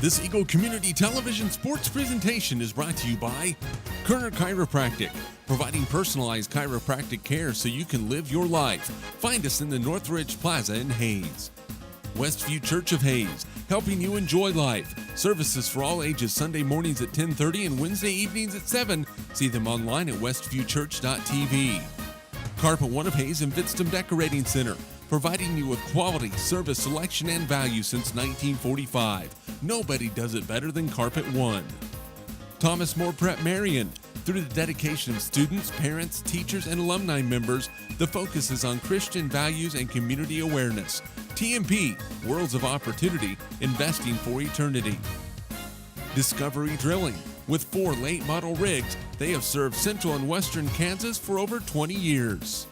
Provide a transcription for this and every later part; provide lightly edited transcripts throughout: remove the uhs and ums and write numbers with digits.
This Eagle Community Television sports presentation is brought to you by Kerner Chiropractic, providing personalized chiropractic care so you can live your life. Find us in the Northridge Plaza in Hayes. Westview Church of Hayes, helping you enjoy life. Services for all ages Sunday mornings at 10:30 and Wednesday evenings at 7. See them online at westviewchurch.tv. Carpet One of Hayes and Vidstem Decorating Center, providing you with quality, service, selection, and value since 1945. Nobody does it better than Carpet One. Thomas More Prep Marion. Through the dedication of students, parents, teachers, and alumni members, the focus is on Christian values and community awareness. TMP, Worlds of Opportunity, investing for eternity. Discovery Drilling. With 4 late model rigs, they have served central and western Kansas for over 20 years.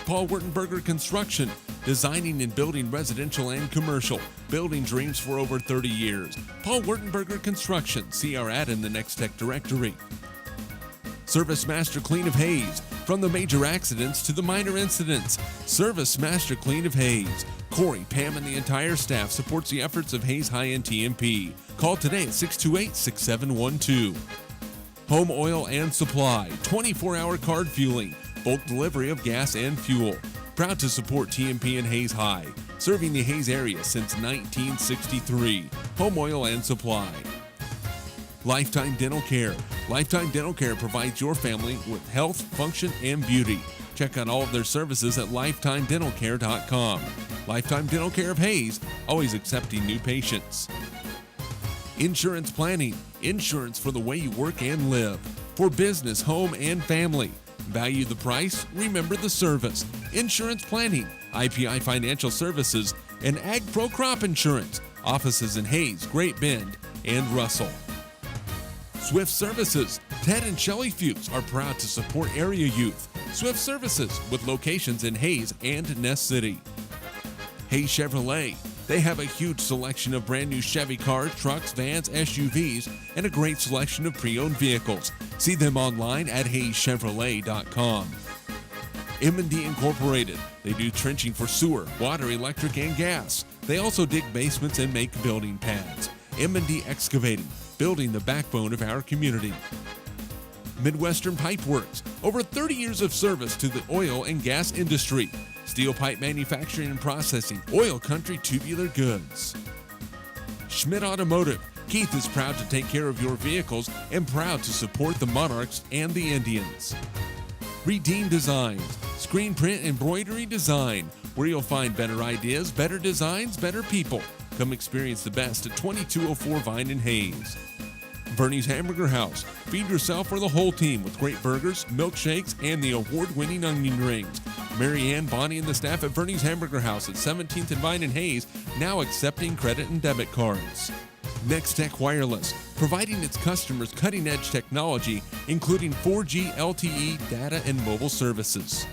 Paul Wurtenberger Construction, designing and building residential and commercial, building dreams for over 30 years. Paul Wurtenberger Construction, see our ad in the Next Tech directory. Service Master Clean of Hayes, from the major accidents to the minor incidents. Service Master Clean of Hayes. Corey, Pam, and the entire staff supports the efforts of Hayes High and TMP. Call today at 628-6712. Home Oil and Supply, 24-hour card fueling, bulk delivery of gas and fuel. Proud to support TMP and Hayes High, serving the Hayes area since 1963. Home Oil and Supply. Lifetime Dental Care. Lifetime Dental Care provides your family with health, function, and beauty. Check out all of their services at lifetimedentalcare.com. Lifetime Dental Care of Hayes, always accepting new patients. Insurance Planning. Insurance for the way you work and live. For business, home, and family. Value the price, remember the service. Insurance Planning, IPI Financial Services, and Ag Pro Crop Insurance. Offices in Hayes, Great Bend, and Russell. Swift Services. Ted and Shelley Fuchs are proud to support area youth. Swift Services, with locations in Hayes and Ness City. Hayes Chevrolet. They have a huge selection of brand new Chevy cars, trucks, vans, SUVs, and a great selection of pre-owned vehicles. See them online at hayeschevrolet.com. M&D Incorporated. They do trenching for sewer, water, electric, and gas. They also dig basements and make building pads. M&D Excavating, building the backbone of our community. Midwestern Pipe Works. Over 30 years of service to the oil and gas industry. Steel pipe manufacturing and processing, oil country tubular goods. Schmidt Automotive. Keith is proud to take care of your vehicles and proud to support the Monarchs and the Indians. Redeem Designs. Screen print embroidery design, where you'll find better ideas, better designs, better people. Come experience the best at 2204 Vine in Hayes. Bernie's Hamburger House. Feed yourself or the whole team with great burgers, milkshakes, and the award-winning onion rings. Mary Ann, Bonnie, and the staff at Bernie's Hamburger House at 17th and Vine in Hayes, now accepting credit and debit cards. Next Tech Wireless, providing its customers cutting-edge technology, including 4G LTE data and mobile services.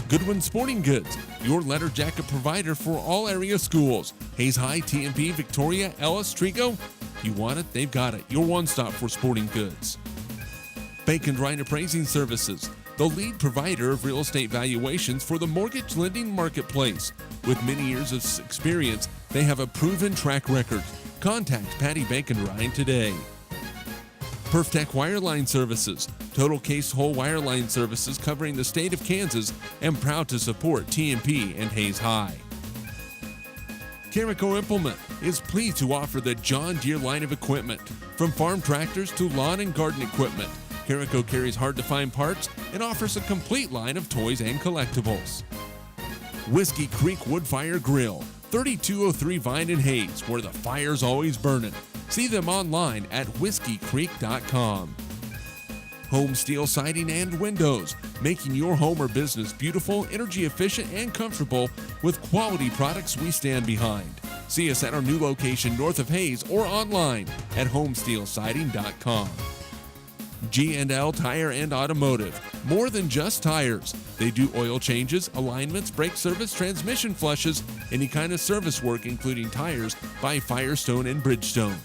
Goodwin Sporting Goods, your letter jacket provider for all area schools. Hayes High, TMP, Victoria, Ellis, Trigo. You want it, they've got it. Your one-stop for sporting goods. Bacon Ryan Appraising Services, the lead provider of real estate valuations for the mortgage lending marketplace. With many years of experience, they have a proven track record. Contact Patty Bacon Ryan today. PerfTech Wireline Services, total case whole wireline services covering the state of Kansas, and proud to support TMP and Hayes High. Carico Implement is pleased to offer the John Deere line of equipment. From farm tractors to lawn and garden equipment, Carico carries hard-to-find parts and offers a complete line of toys and collectibles. Whiskey Creek Woodfire Grill, 3203 Vine in Hayes, where the fire's always burning. See them online at whiskeycreek.com. Home Steel Siding and Windows, making your home or business beautiful, energy efficient, and comfortable with quality products we stand behind. See us at our new location north of Hayes or online at homesteelsiding.com. G&L Tire and Automotive, more than just tires. They do oil changes, alignments, brake service, transmission flushes, any kind of service work including tires by Firestone and Bridgestone.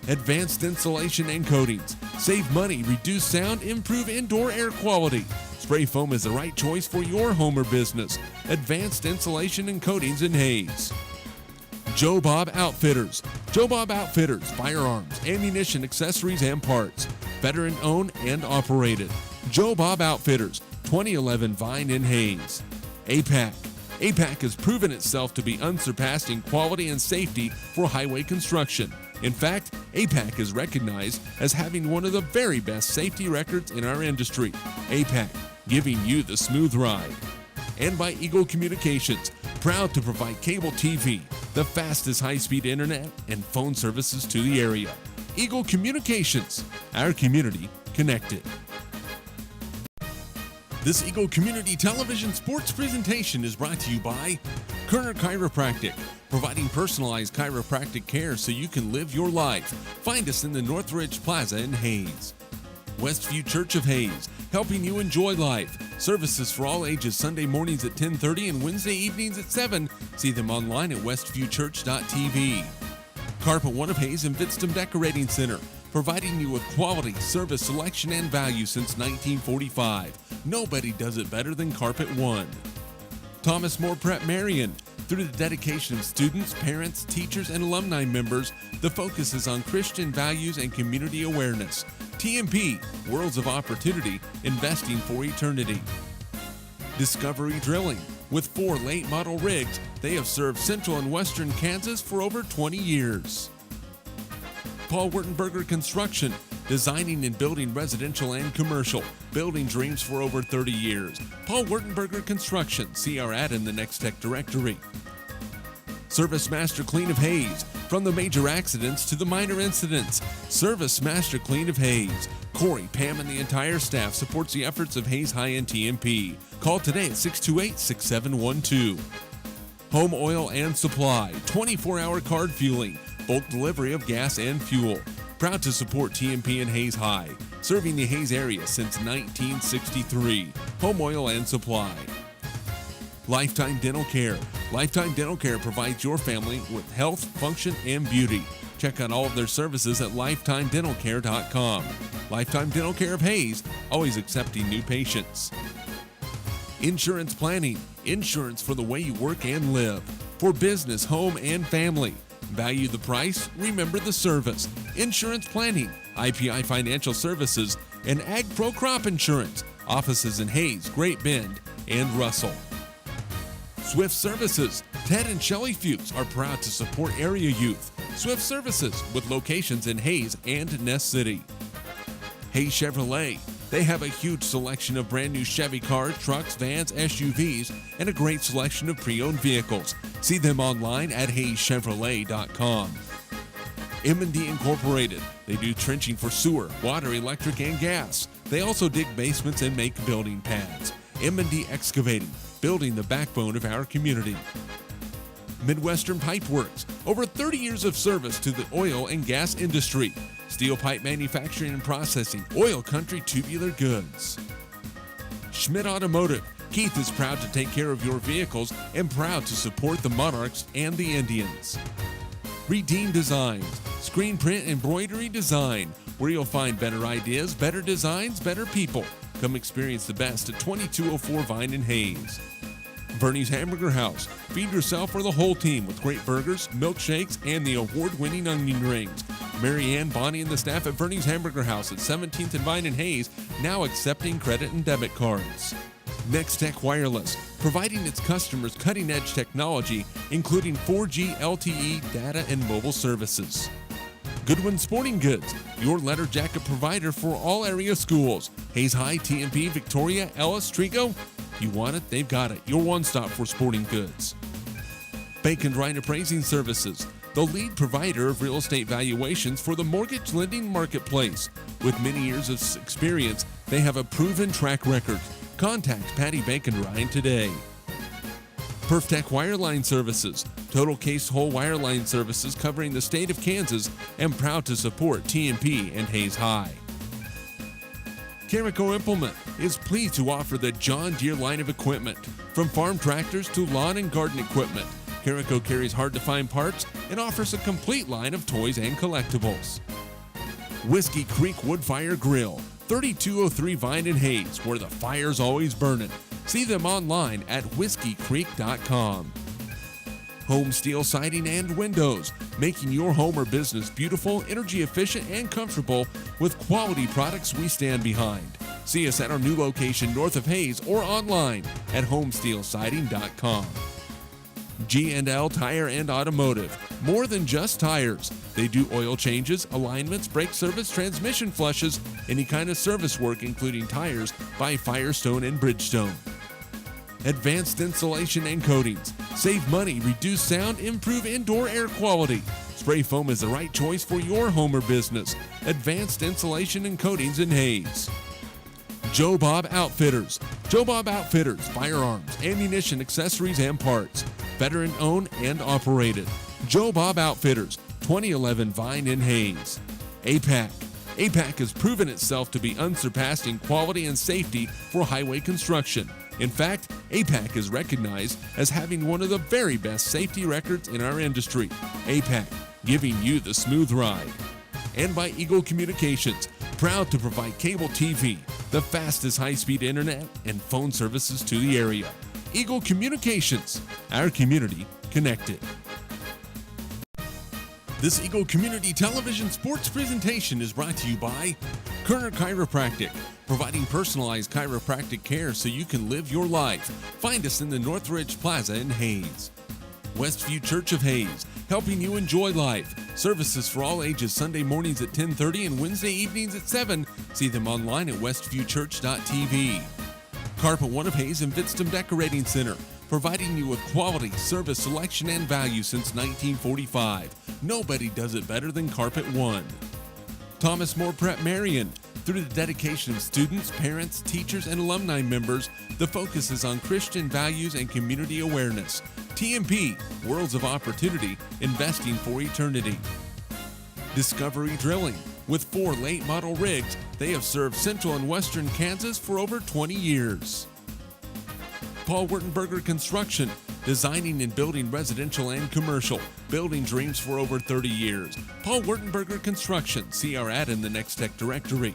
Advanced Insulation and Coatings. Save money, reduce sound, improve indoor air quality. Spray foam is the right choice for your home or business. Advanced Insulation and Coatings in Hayes. Joe Bob Outfitters, Joe Bob Outfitters, firearms, ammunition, accessories, and parts. Veteran owned and operated. Joe Bob Outfitters, 2011 Vine in Hayes. APAC. APAC has proven itself to be unsurpassed in quality and safety for highway construction. In fact, APAC is recognized as having one of the very best safety records in our industry. APAC, giving you the smooth ride. And by Eagle Communications, proud to provide cable TV, the fastest high-speed internet, and phone services to the area. Eagle Communications, our community connected. This Eagle Community Television sports presentation is brought to you by Kerner Chiropractic, providing personalized chiropractic care so you can live your life. Find us in the Northridge Plaza in Hayes. Westview Church of Hayes, helping you enjoy life. Services for all ages Sunday mornings at 10:30 and Wednesday evenings at 7. See them online at westviewchurch.tv. Carpet One of Hayes and Vidstem Decorating Center, providing you with quality, service, selection, and value since 1945. Nobody does it better than Carpet One. Thomas More Prep Marion. Through the dedication of students, parents, teachers, and alumni members, the focus is on Christian values and community awareness. TMP, Worlds of Opportunity, investing for eternity. Discovery Drilling. With 4 late model rigs, they have served central and western Kansas for over 20 years. Paul Wurtenberger Construction, designing and building residential and commercial, building dreams for over 30 years. Paul Wurtenberger Construction, see our ad in the Next Tech directory. Service Master Clean of Hayes, from the major accidents to the minor incidents. Service Master Clean of Hayes. Corey, Pam, and the entire staff supports the efforts of Hayes High and TMP. Call today at 628-6712. Home Oil and Supply, 24-hour card fueling, bulk delivery of gas and fuel. Proud to support TMP and Hayes High, serving the Hayes area since 1963. Home Oil and Supply. Lifetime Dental Care. Lifetime Dental Care provides your family with health, function, and beauty. Check out all of their services at lifetimedentalcare.com. Lifetime Dental Care of Hayes, always accepting new patients. Insurance Planning. Insurance for the way you work and live. For business, home, and family. Value the price, remember the service. Insurance Planning, IPI Financial Services, and Ag Pro Crop Insurance. Offices in Hayes, Great Bend, and Russell. Swift Services. Ted and Shelley Fuchs are proud to support area youth. Swift Services, with locations in Hayes and Ness City. Hayes Chevrolet. They have a huge selection of brand new Chevy cars, trucks, vans, SUVs, and a great selection of pre-owned vehicles. See them online at hayeschevrolet.com. M&D Incorporated. They do trenching for sewer, water, electric, and gas. They also dig basements and make building pads. M&D Excavating, building the backbone of our community. Midwestern Pipe Works. Over 30 years of service to the oil and gas industry. Steel pipe manufacturing and processing, oil country tubular goods. Schmidt Automotive. Keith is proud to take care of your vehicles and proud to support the Monarchs and the Indians. Redeem Designs. Screen print embroidery design, where you'll find better ideas, better designs, better people. Come experience the best at 2204 Vine in Hayes. Bernie's Hamburger House. Feed yourself or the whole team with great burgers, milkshakes, and the award-winning onion rings. Mary Ann, Bonnie, and the staff at Bernie's Hamburger House at 17th and Vine in Hayes, now accepting credit and debit cards. Next Tech Wireless, providing its customers cutting-edge technology, including 4G LTE data and mobile services. Goodwin Sporting Goods, your letter jacket provider for all area schools. Hayes High, TMP, Victoria, Ellis, Trigo. You want it, they've got it. Your one-stop for sporting goods. Bacon Ryan Appraising Services, the lead provider of real estate valuations for the mortgage lending marketplace. With many years of experience, they have a proven track record. Contact Patty Bacon Ryan today. PerfTech Wireline Services, total case whole wireline services covering the state of Kansas, and proud to support TMP and Hayes High. Carico Implement is pleased to offer the John Deere line of equipment. From farm tractors to lawn and garden equipment, Carico carries hard-to-find parts and offers a complete line of toys and collectibles. Whiskey Creek Wood Fire Grill, 3203 Vine in Hayes, where the fire's always burning. See them online at whiskeycreek.com. Home steel siding and windows, making your home or business beautiful, energy efficient, and comfortable with quality products we stand behind. See us at our new location north of Hayes or online at homesteelsiding.com. G&L Tire and Automotive. More than just tires. They do oil changes, alignments, brake service, transmission flushes, any kind of service work including tires by Firestone and Bridgestone. Advanced Insulation and Coatings. Save money, reduce sound, improve indoor air quality. Spray foam is the right choice for your home or business. Advanced Insulation and Coatings in Hayes. Joe Bob Outfitters. Joe Bob Outfitters, firearms, ammunition, accessories, and parts. Veteran owned and operated. Joe Bob Outfitters, 2011 Vine in Hayes. APAC. APAC has proven itself to be unsurpassed in quality and safety for highway construction. In fact, APAC is recognized as having one of the very best safety records in our industry. APAC, giving you the smooth ride. And by Eagle Communications, proud to provide cable TV, the fastest high-speed internet, and phone services to the area. Eagle Communications, our community connected. This Eagle Community Television sports presentation is brought to you by Kerner Chiropractic, providing personalized chiropractic care so you can live your life. Find us in the Northridge Plaza in Hayes. Westview Church of Hayes, helping you enjoy life. Services for all ages Sunday mornings at 10:30 and Wednesday evenings at 7. See them online at westviewchurch.tv. Carpet One of Hayes and Vidstem Decorating Center, providing you with quality, service, selection, and value since 1945. Nobody does it better than Carpet One. Thomas More Prep Marion. Through the dedication of students, parents, teachers, and alumni members, the focus is on Christian values and community awareness. TMP, Worlds of Opportunity, investing for eternity. Discovery Drilling. With 4 late model rigs, they have served central and western Kansas for over 20 years. Paul Wurtenberger Construction, designing and building residential and commercial, building dreams for over 30 years. Paul Wurtenberger Construction, see our ad in the Next Tech directory.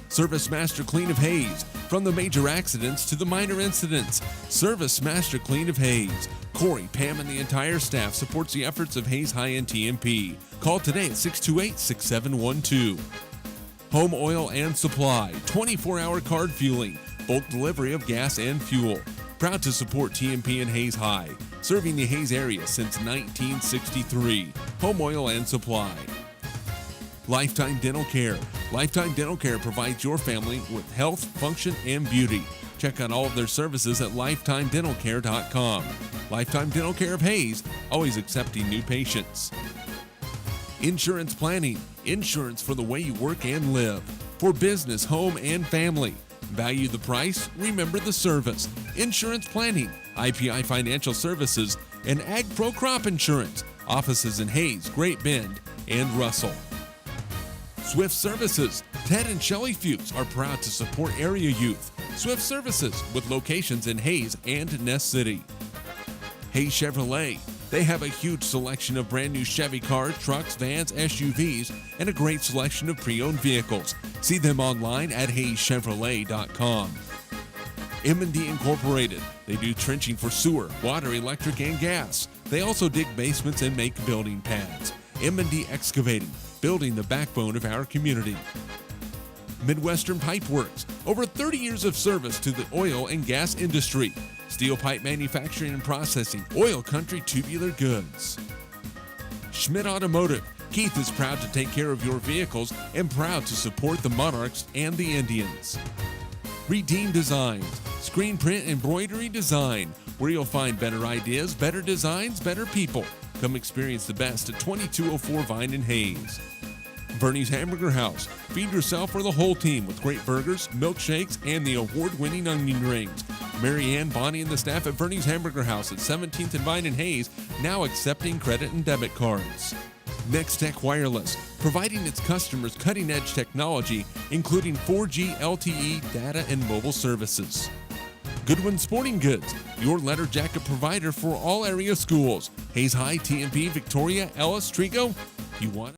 Service Master Clean of Hayes, from the major accidents to the minor incidents. Service Master Clean of Hayes. Corey, Pam, and the entire staff supports the efforts of Hayes High-End TMP. Call today at 628-6712. Home Oil and Supply, 24-hour card fueling, bulk delivery of gas and fuel. Proud to support TMP and Hayes High, serving the Hayes area since 1963. Home Oil and Supply. Lifetime Dental Care. Lifetime Dental Care provides your family with health, function, and beauty. Check out all of their services at lifetimedentalcare.com. Lifetime Dental Care of Hayes, always accepting new patients. Insurance Planning. Insurance for the way you work and live. For business, home, and family. Value the price, remember the service. Insurance Planning, IPI Financial Services, and Ag Pro Crop Insurance. Offices in Hayes, Great Bend, and Russell. Swift Services. Ted and Shelley Fuchs are proud to support area youth. Swift Services, with locations in Hayes and Ness City. Hayes Chevrolet. They have a huge selection of brand new Chevy cars, trucks, vans, SUVs, and a great selection of pre-owned vehicles. See them online at hayeschevrolet.com. M&D Incorporated. They do trenching for sewer, water, electric, and gas. They also dig basements and make building pads. M&D Excavating, building the backbone of our community. Midwestern Pipe Works, over 30 years of service to the oil and gas industry. Steel pipe manufacturing and processing, oil country tubular goods. Schmidt Automotive. Keith is proud to take care of your vehicles and proud to support the Monarchs and the Indians. Redeem Designs, screen print embroidery design, where you'll find better ideas, better designs, better people. Come experience the best at 2204 Vine in Hayes. Bernie's Hamburger House. Feed yourself or the whole team with great burgers, milkshakes, and the award-winning onion rings. Mary Ann, Bonnie, and the staff at Bernie's Hamburger House at 17th and Vine in Hayes, now accepting credit and debit cards. Next Tech Wireless, providing its customers cutting-edge technology, including 4G LTE data and mobile services. Goodwin Sporting Goods, your letter jacket provider for all area schools. Hayes High, TMP, Victoria, Ellis, Trigo. You want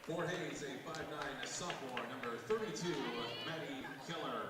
For Hayes, a 5'9" sophomore, number 32, Maddie Keller.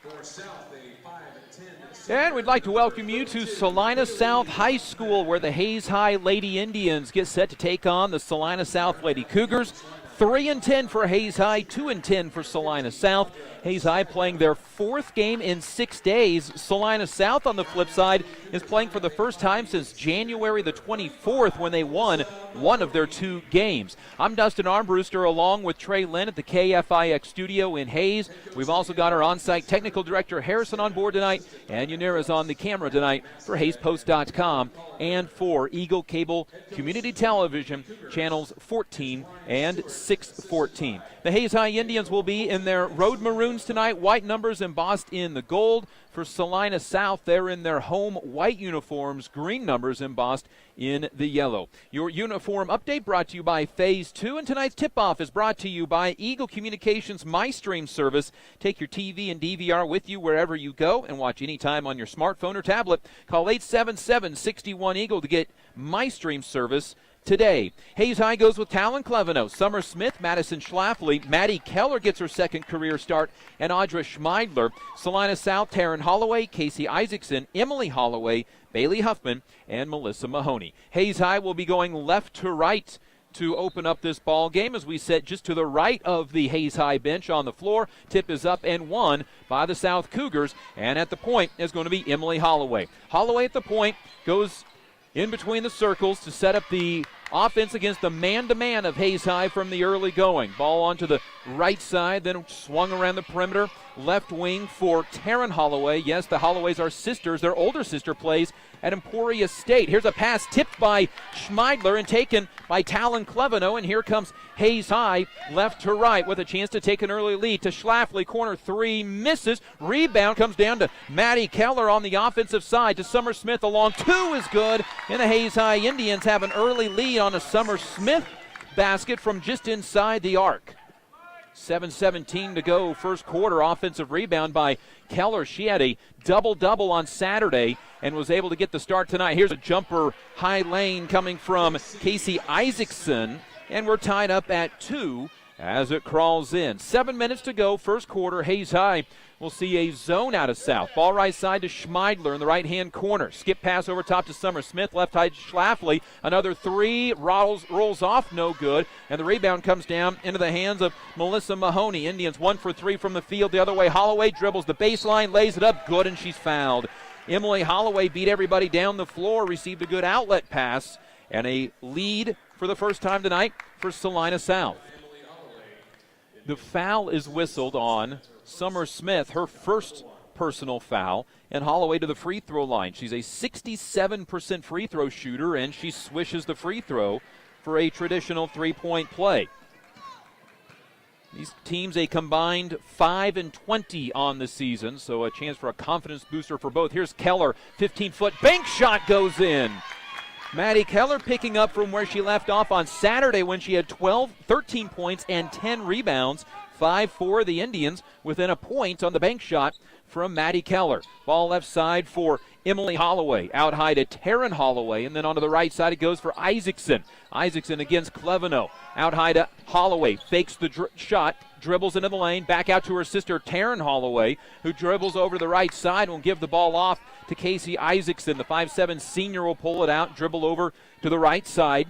For South, a 5'10". And we'd like to welcome you to Salina South High School, where the Hayes High Lady Indians get set to take on the Salina South Lady Cougars. 3-10 for Hayes High, 2-10 for Salina South. Hayes High playing their fourth game in 6 days. Salina South, on the flip side, is playing for the first time since January the 24th, when they won one of their 2 games. I'm Dustin Armbruster, along with Trey Lynn at the KFIX studio in Hayes. We've also got our on-site technical director Harrison on board tonight, and Yanira's on the camera tonight for HayesPost.com and for Eagle Cable Community Television, channels 14 and 614. The Hayes High Indians will be in their road maroons tonight, white numbers embossed in the gold. For Salina South, they're in their home white uniforms, green numbers embossed in the yellow. Your uniform update brought to you by Phase 2, and tonight's tip-off is brought to you by Eagle Communications MyStream service. Take your TV and DVR with you wherever you go and watch anytime on your smartphone or tablet. Call 877-61-EAGLE to get MyStream service today. Hayes High goes with Talon Cleveno, Summer Smith, Madison Schlafly, Maddie Keller gets her second career start, and Audra Schmeidler. Salina South, Taryn Holloway, Casey Isaacson, Emily Holloway, Bailey Huffman, and Melissa Mahoney. Hayes High will be going left to right to open up this ball game, as we sit just to the right of the Hayes High bench on the floor. Tip is up and won by the South Cougars, and at the point is going to be Emily Holloway. Holloway at the point goes in between the circles to set up the offense against the man-to-man of Hayes High from the early going. Ball onto the right side, then swung around the perimeter. Left wing for Taryn Holloway. Yes, the Holloways are sisters. Their older sister plays at Emporia State. Here's a pass tipped by Schmeidler and taken by Talon Cleveno, and here comes Hayes High left to right with a chance to take an early lead to Schlafly. Corner 3 misses. Rebound comes down to Maddie Keller on the offensive side to Summer Smith. Along 2 is good, and the Hayes High Indians have an early lead on a Summer Smith basket from just inside the arc. 7:17 to go, first quarter. Offensive rebound by Keller. She had a double-double on Saturday and was able to get the start tonight. Here's a jumper high lane coming from Casey Isaacson, and we're tied up at 2 as it crawls in. 7 minutes to go, first quarter. Hayes High will see a zone out of South. Ball right side to Schmeidler in the right-hand corner. Skip pass over top to Summer Smith. Left side to Schlafly. Another 3 rolls off, no good. And the rebound comes down into the hands of Melissa Mahoney. Indians 1 for 3 from the field. The other way, Holloway dribbles the baseline, lays it up, good, and she's fouled. Emily Holloway beat everybody down the floor, received a good outlet pass, and a lead for the first time tonight for Salina South. The foul is whistled on Summer Smith, her first personal foul, and Holloway to the free throw line. She's a 67% free throw shooter, and she swishes the free throw for a traditional three-point play. These teams a combined 5-20 on the season, so a chance for a confidence booster for both. Here's Keller, 15-foot bank shot goes in. Maddie Keller picking up from where she left off on Saturday when she had 13 points and 10 rebounds. 5 for the Indians within a point on the bank shot from Maddie Keller. Ball left side for Emily Holloway. Out high to Taryn Holloway, and then onto the right side it goes for Isaacson. Isaacson against Cleveno. Out high to Holloway. Fakes the shot, dribbles into the lane. Back out to her sister Taryn Holloway, who dribbles over the right side and will give the ball off to Casey Isaacson. The 5'7" senior will pull it out, dribble over to the right side,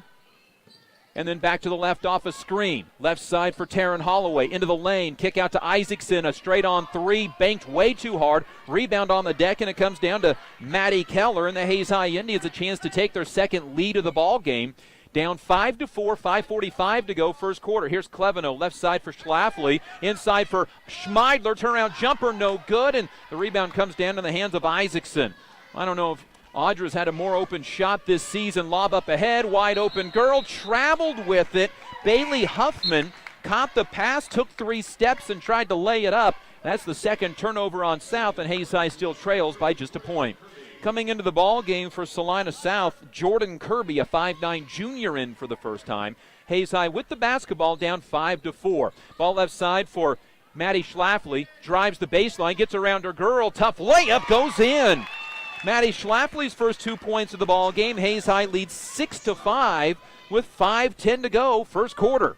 and then back to the left off a screen. Left side for Taryn Holloway. Into the lane. Kick out to Isaacson. A straight-on 3. Banked way too hard. Rebound on the deck, and it comes down to Maddie Keller. And the Hayes High Indians a chance to take their second lead of the ball game. Down 5-4, 5:45 to go, first quarter. Here's Cleveno. Left side for Schlafly. Inside for Schmeidler. Turnaround jumper, no good. And the rebound comes down in the hands of Isaacson. I don't know if Audra's had a more open shot this season. Lob up ahead, wide open girl, traveled with it. Bailey Huffman caught the pass, took 3 steps, and tried to lay it up. That's the second turnover on South, and Hayes High still trails by just a point. Coming into the ball game for Salina South, Jordan Kirby, a 5'9" junior, in for the first time. Hayes High with the basketball, down 5-4. Ball left side for Maddie Schlafly, drives the baseline, gets around her girl, tough layup, goes in. Maddie Schlafly's first 2 points of the ball game. Hayes High leads 6-5 with 5:10 to go, first quarter.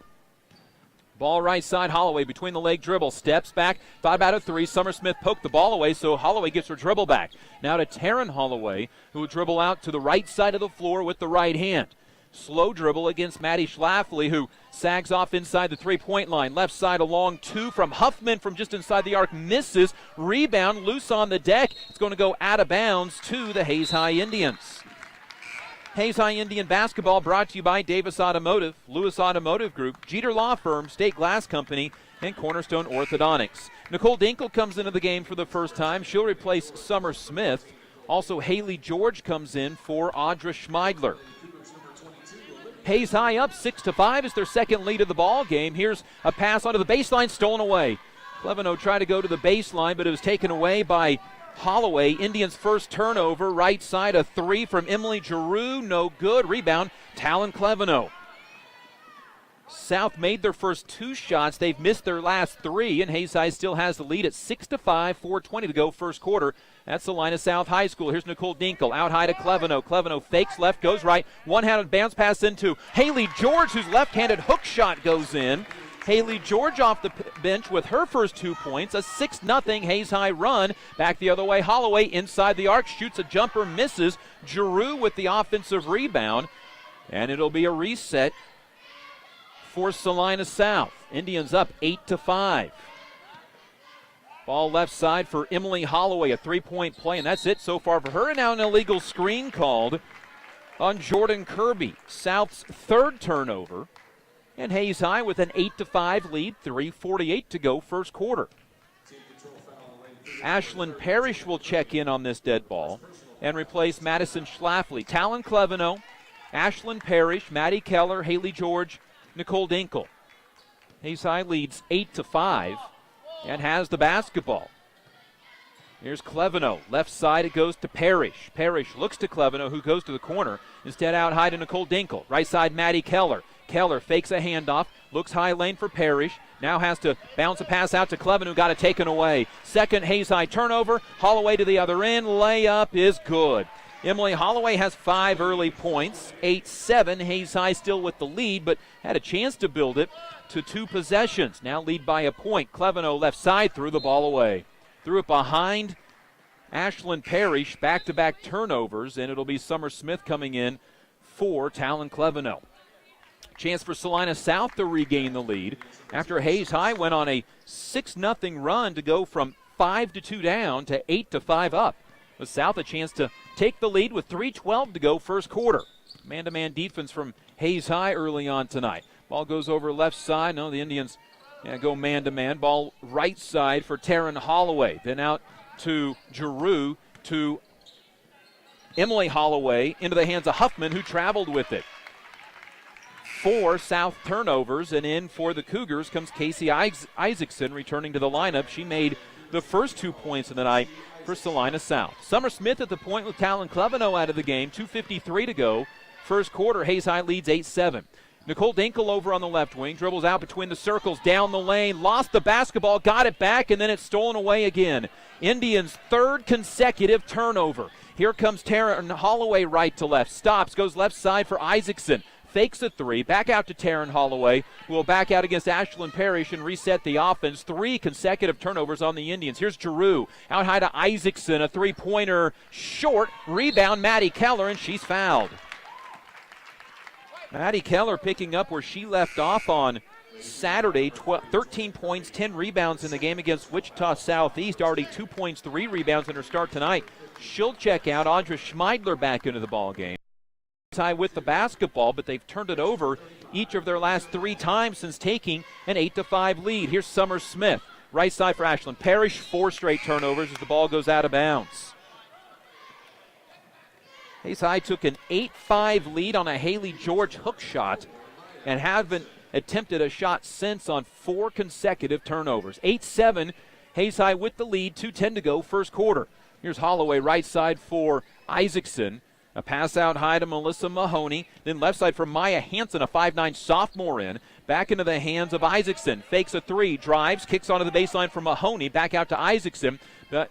Ball right side, Holloway between the leg dribble, steps back, thought about a three. Summersmith poked the ball away, so Holloway gets her dribble back. Now to Taryn Holloway, who will dribble out to the right side of the floor with the right hand. Slow dribble against Maddie Schlafly, who sags off inside the three-point line. Left side, a long two from Huffman from just inside the arc, misses. Rebound, loose on the deck. It's going to go out of bounds to the Hayes High Indians. Hayes High Indian basketball brought to you by Davis Automotive, Lewis Automotive Group, Jeter Law Firm, State Glass Company, and Cornerstone Orthodontics. Nicole Dinkle comes into the game for the first time. She'll replace Summer Smith. Also, Haley George comes in for Audra Schmeidler. Hayes High up 6-5 is their second lead of the ball game. Here's a pass onto the baseline, stolen away. Cleveno tried to go to the baseline, but it was taken away by Holloway. Indians' first turnover, right side, a three from Emily Giroux, no good. Rebound, Talon Cleveno. South made their first two shots. They've missed their last three, and Hayes High still has the lead at 6-5, 4:20 to go, first quarter. That's Salina South High School. Here's Nicole Dinkle, out high to Cleveno. Cleveno fakes left, goes right. One-handed bounce pass into Haley George, whose left-handed hook shot goes in. Haley George off the bench with her first 2 points, a 6-0 Hayes High run. Back the other way, Holloway inside the arc, shoots a jumper, misses. Giroux with the offensive rebound, and it'll be a reset for Salina South. Indians up 8-5. Ball left side for Emily Holloway, a three-point play, and that's it so far for her. And now an illegal screen called on Jordan Kirby. South's third turnover. And Hayes High with an 8-5 lead, 3:48 to go, first quarter. Ashlyn Parrish will check in on this dead ball and replace Madison Schlafly. Talon Cleveno, Ashlyn Parrish, Maddie Keller, Haley George, Nicole Dinkle. Hayes High leads 8-5 and has the basketball. Here's Cleveno. Left side, it goes to Parrish. Parrish looks to Cleveno, who goes to the corner. Instead, out high to Nicole Dinkle. Right side, Maddie Keller. Keller fakes a handoff, looks high lane for Parrish. Now has to bounce a pass out to Cleveno, who got it taken away. Second Hayes High turnover. Holloway to the other end. Layup is good. Emily Holloway has 5 early points. 8-7. Hayes High still with the lead, but had a chance to build it to 2 possessions. Now lead by a point. Cleveno left side, threw the ball away. Threw it behind Ashlyn Parrish. Back-to-back turnovers, and it'll be Summer Smith coming in for Talon Cleveno. Chance for Salina South to regain the lead after Hayes High went on a 6-0 run to go from 5-2 down to 8-5 up. With South a chance to take the lead with 3:12 to go, first quarter. Man-to-man defense from Hayes High early on tonight. Ball goes over left side. No, the Indians go man-to-man. Ball right side for Taryn Holloway. Then out to Giroux, to Emily Holloway, into the hands of Huffman, who traveled with it. 4 South turnovers, and in for the Cougars comes Casey Isaacson returning to the lineup. She made the first 2 points of the night for Salina South. Summer Smith at the point with Talon Cleveno out of the game. 2:53 to go. First quarter, Hayes High leads 8-7. Nicole Dinkle over on the left wing, dribbles out between the circles, down the lane, lost the basketball, got it back, and then it's stolen away again. Indians' third consecutive turnover. Here comes Taryn Holloway right to left, stops, goes left side for Isaacson. Fakes a three, back out to Taryn Holloway, who will back out against Ashlyn Parrish and reset the offense. 3 consecutive turnovers on the Indians. Here's Giroux, out high to Isaacson, a three-pointer short. Rebound, Maddie Keller, and she's fouled. Maddie Keller picking up where she left off on Saturday. 13 points, 10 rebounds in the game against Wichita Southeast. Already 2 points, 3 rebounds in her start tonight. She'll check out. Audra Schmeidler back into the ball game. Tie with the basketball, but they've turned it over each of their last 3 times since taking an 8-5 lead. Here's Summer Smith, right side for Ashlyn Parrish. 4 straight turnovers as the ball goes out of bounds. Hayes High took an 8-5 lead on a Haley George hook shot and haven't attempted a shot since on 4 consecutive turnovers. 8-7, Hayes High with the lead, 2:10 to go, first quarter. Here's Holloway, right side for Isaacson. A pass out high to Melissa Mahoney. Then left side for Maya Hansen, a 5'9 sophomore in. Back into the hands of Isaacson. Fakes a three, drives, kicks onto the baseline for Mahoney. Back out to Isaacson.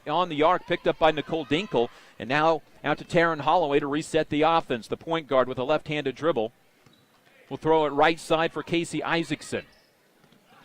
On the arc, picked up by Nicole Dinkle. And now out to Taryn Holloway to reset the offense. The point guard with a left-handed dribble will throw it right side for Casey Isaacson.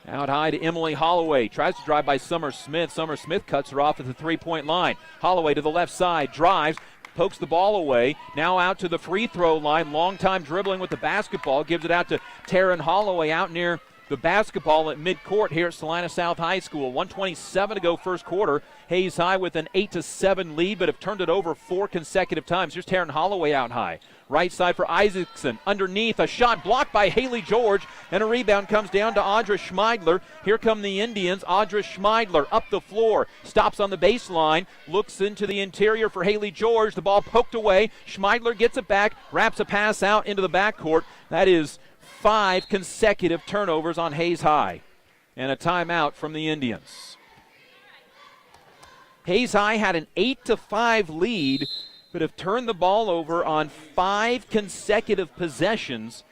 Out high to Emily Holloway. Tries to drive by Summer Smith. Summer Smith cuts her off at the three-point line. Holloway to the left side. Drives. Pokes the ball away. Now out to the free throw line. Long time dribbling with the basketball. Gives it out to Taryn Holloway out near the basketball at midcourt here at Salina South High School. 1:27 to go first quarter. Hayes High with an 8-7 lead, but have turned it over 4 consecutive times. Here's Taryn Holloway out high. Right side for Isaacson. Underneath, a shot blocked by Haley George, and a rebound comes down to Audra Schmeidler. Here come the Indians. Audra Schmeidler up the floor. Stops on the baseline. Looks into the interior for Haley George. The ball poked away. Schmeidler gets it back. Wraps a pass out into the backcourt. That is 5 consecutive turnovers on Hayes High. And a timeout from the Indians. Hayes High had an 8-5 lead, but have turned the ball over on 5 consecutive possessions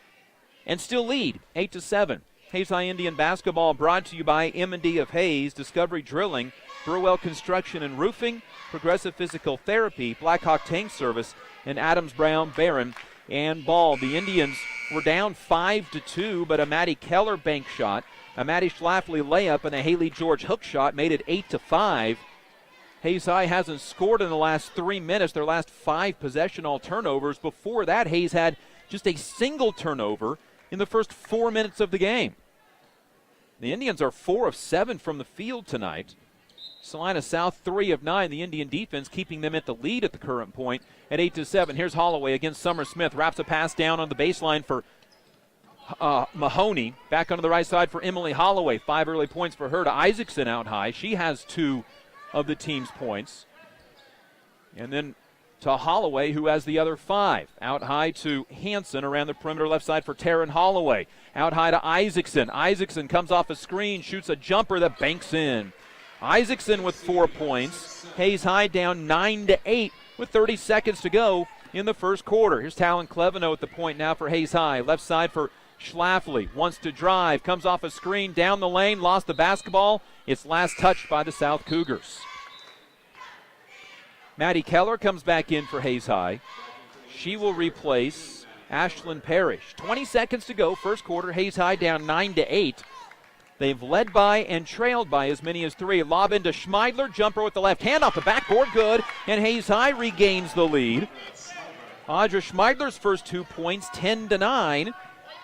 and still lead 8-7. Hayes High Indian basketball brought to you by M&D of Hayes, Discovery Drilling, Burwell Construction and Roofing, Progressive Physical Therapy, Blackhawk Tank Service, and Adams Brown Barron and Ball. The Indians were down 5-2, but a Maddie Keller bank shot, a Maddie Schlafly layup, and a Haley George hook shot made it 8-5. Hayes High hasn't scored in the last 3 minutes, their last 5 possession all turnovers. Before that, Hayes had just a single turnover in the first 4 minutes of the game. The Indians are 4 of 7 from the field tonight. Salina South 3 of 9. The Indian defense keeping them at the lead at the current point at 8-7. Here's Holloway against Summer Smith. Wraps a pass down on the baseline for Mahoney. Back onto the right side for Emily Holloway. 5 early points for her to Isaacson out high. She has 2 of the team's points. And then to Holloway, who has the other 5. Out high to Hanson around the perimeter left side for Taryn Holloway. Out high to Isaacson. Isaacson comes off a screen, shoots a jumper that banks in. Isaacson with 4 points. Hayes High down 9-8 with 30 seconds to go in the first quarter. Here's Talon Cleveno at the point now for Hayes High. Left side for Schlafly. Wants to drive. Comes off a screen down the lane. Lost the basketball. It's last touched by the South Cougars. Maddie Keller comes back in for Hayes High. She will replace Ashlyn Parrish. 20 seconds to go. First quarter. Hayes High down 9-8. They've led by and trailed by as many as 3. Lob into Schmeidler. Jumper with the left hand off the backboard. Good. And Hayes High regains the lead. Audra Schmeidler's first 2 points, 10-9.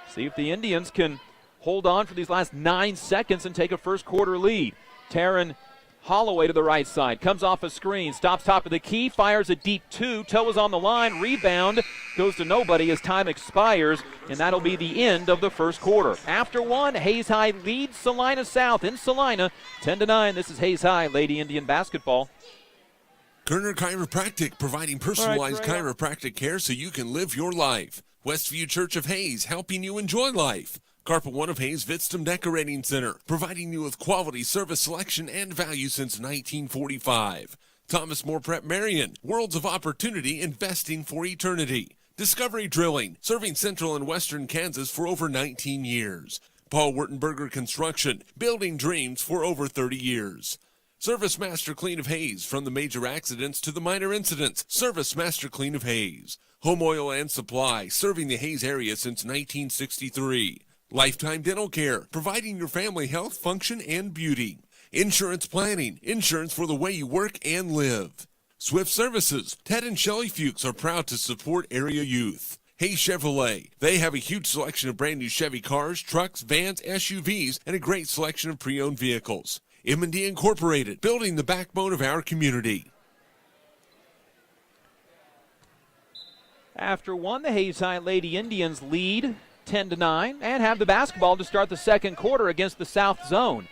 See if the Indians can hold on for these last 9 seconds and take a first quarter lead. Taryn Holloway to the right side. Comes off a screen. Stops top of the key. Fires a deep 2. Toe is on the line. Rebound goes to nobody as time expires. And that'll be the end of the first quarter. After 1, Hayes High leads Salina South in Salina 10-9. This is Hayes High Lady Indian basketball. Kerner Chiropractic, providing personalized chiropractic care so you can live your life. Westview Church of Hayes, helping you enjoy life. Carpet One of Hayes Vitstum Decorating Center, providing you with quality service selection and value since 1945. Thomas More Prep Marion, worlds of opportunity, investing for eternity. Discovery Drilling, serving central and western Kansas for over 19 years. Paul Wurtenberger Construction, building dreams for over 30 years. Service Master Clean of Hayes, from the major accidents to the minor incidents. Service Master Clean of Hayes. Home Oil and Supply, serving the Hayes area since 1963. Lifetime Dental Care, providing your family health, function, and beauty. Insurance Planning, insurance for the way you work and live. Swift Services, Ted and Shelley Fuchs are proud to support area youth. Hayes Chevrolet, they have a huge selection of brand new Chevy cars, trucks, vans, SUVs, and a great selection of pre-owned vehicles. M&D Incorporated, building the backbone of our community. After 1, the Hayes High Lady Indians lead 10-9 and have the basketball to start the second quarter against the South Zone.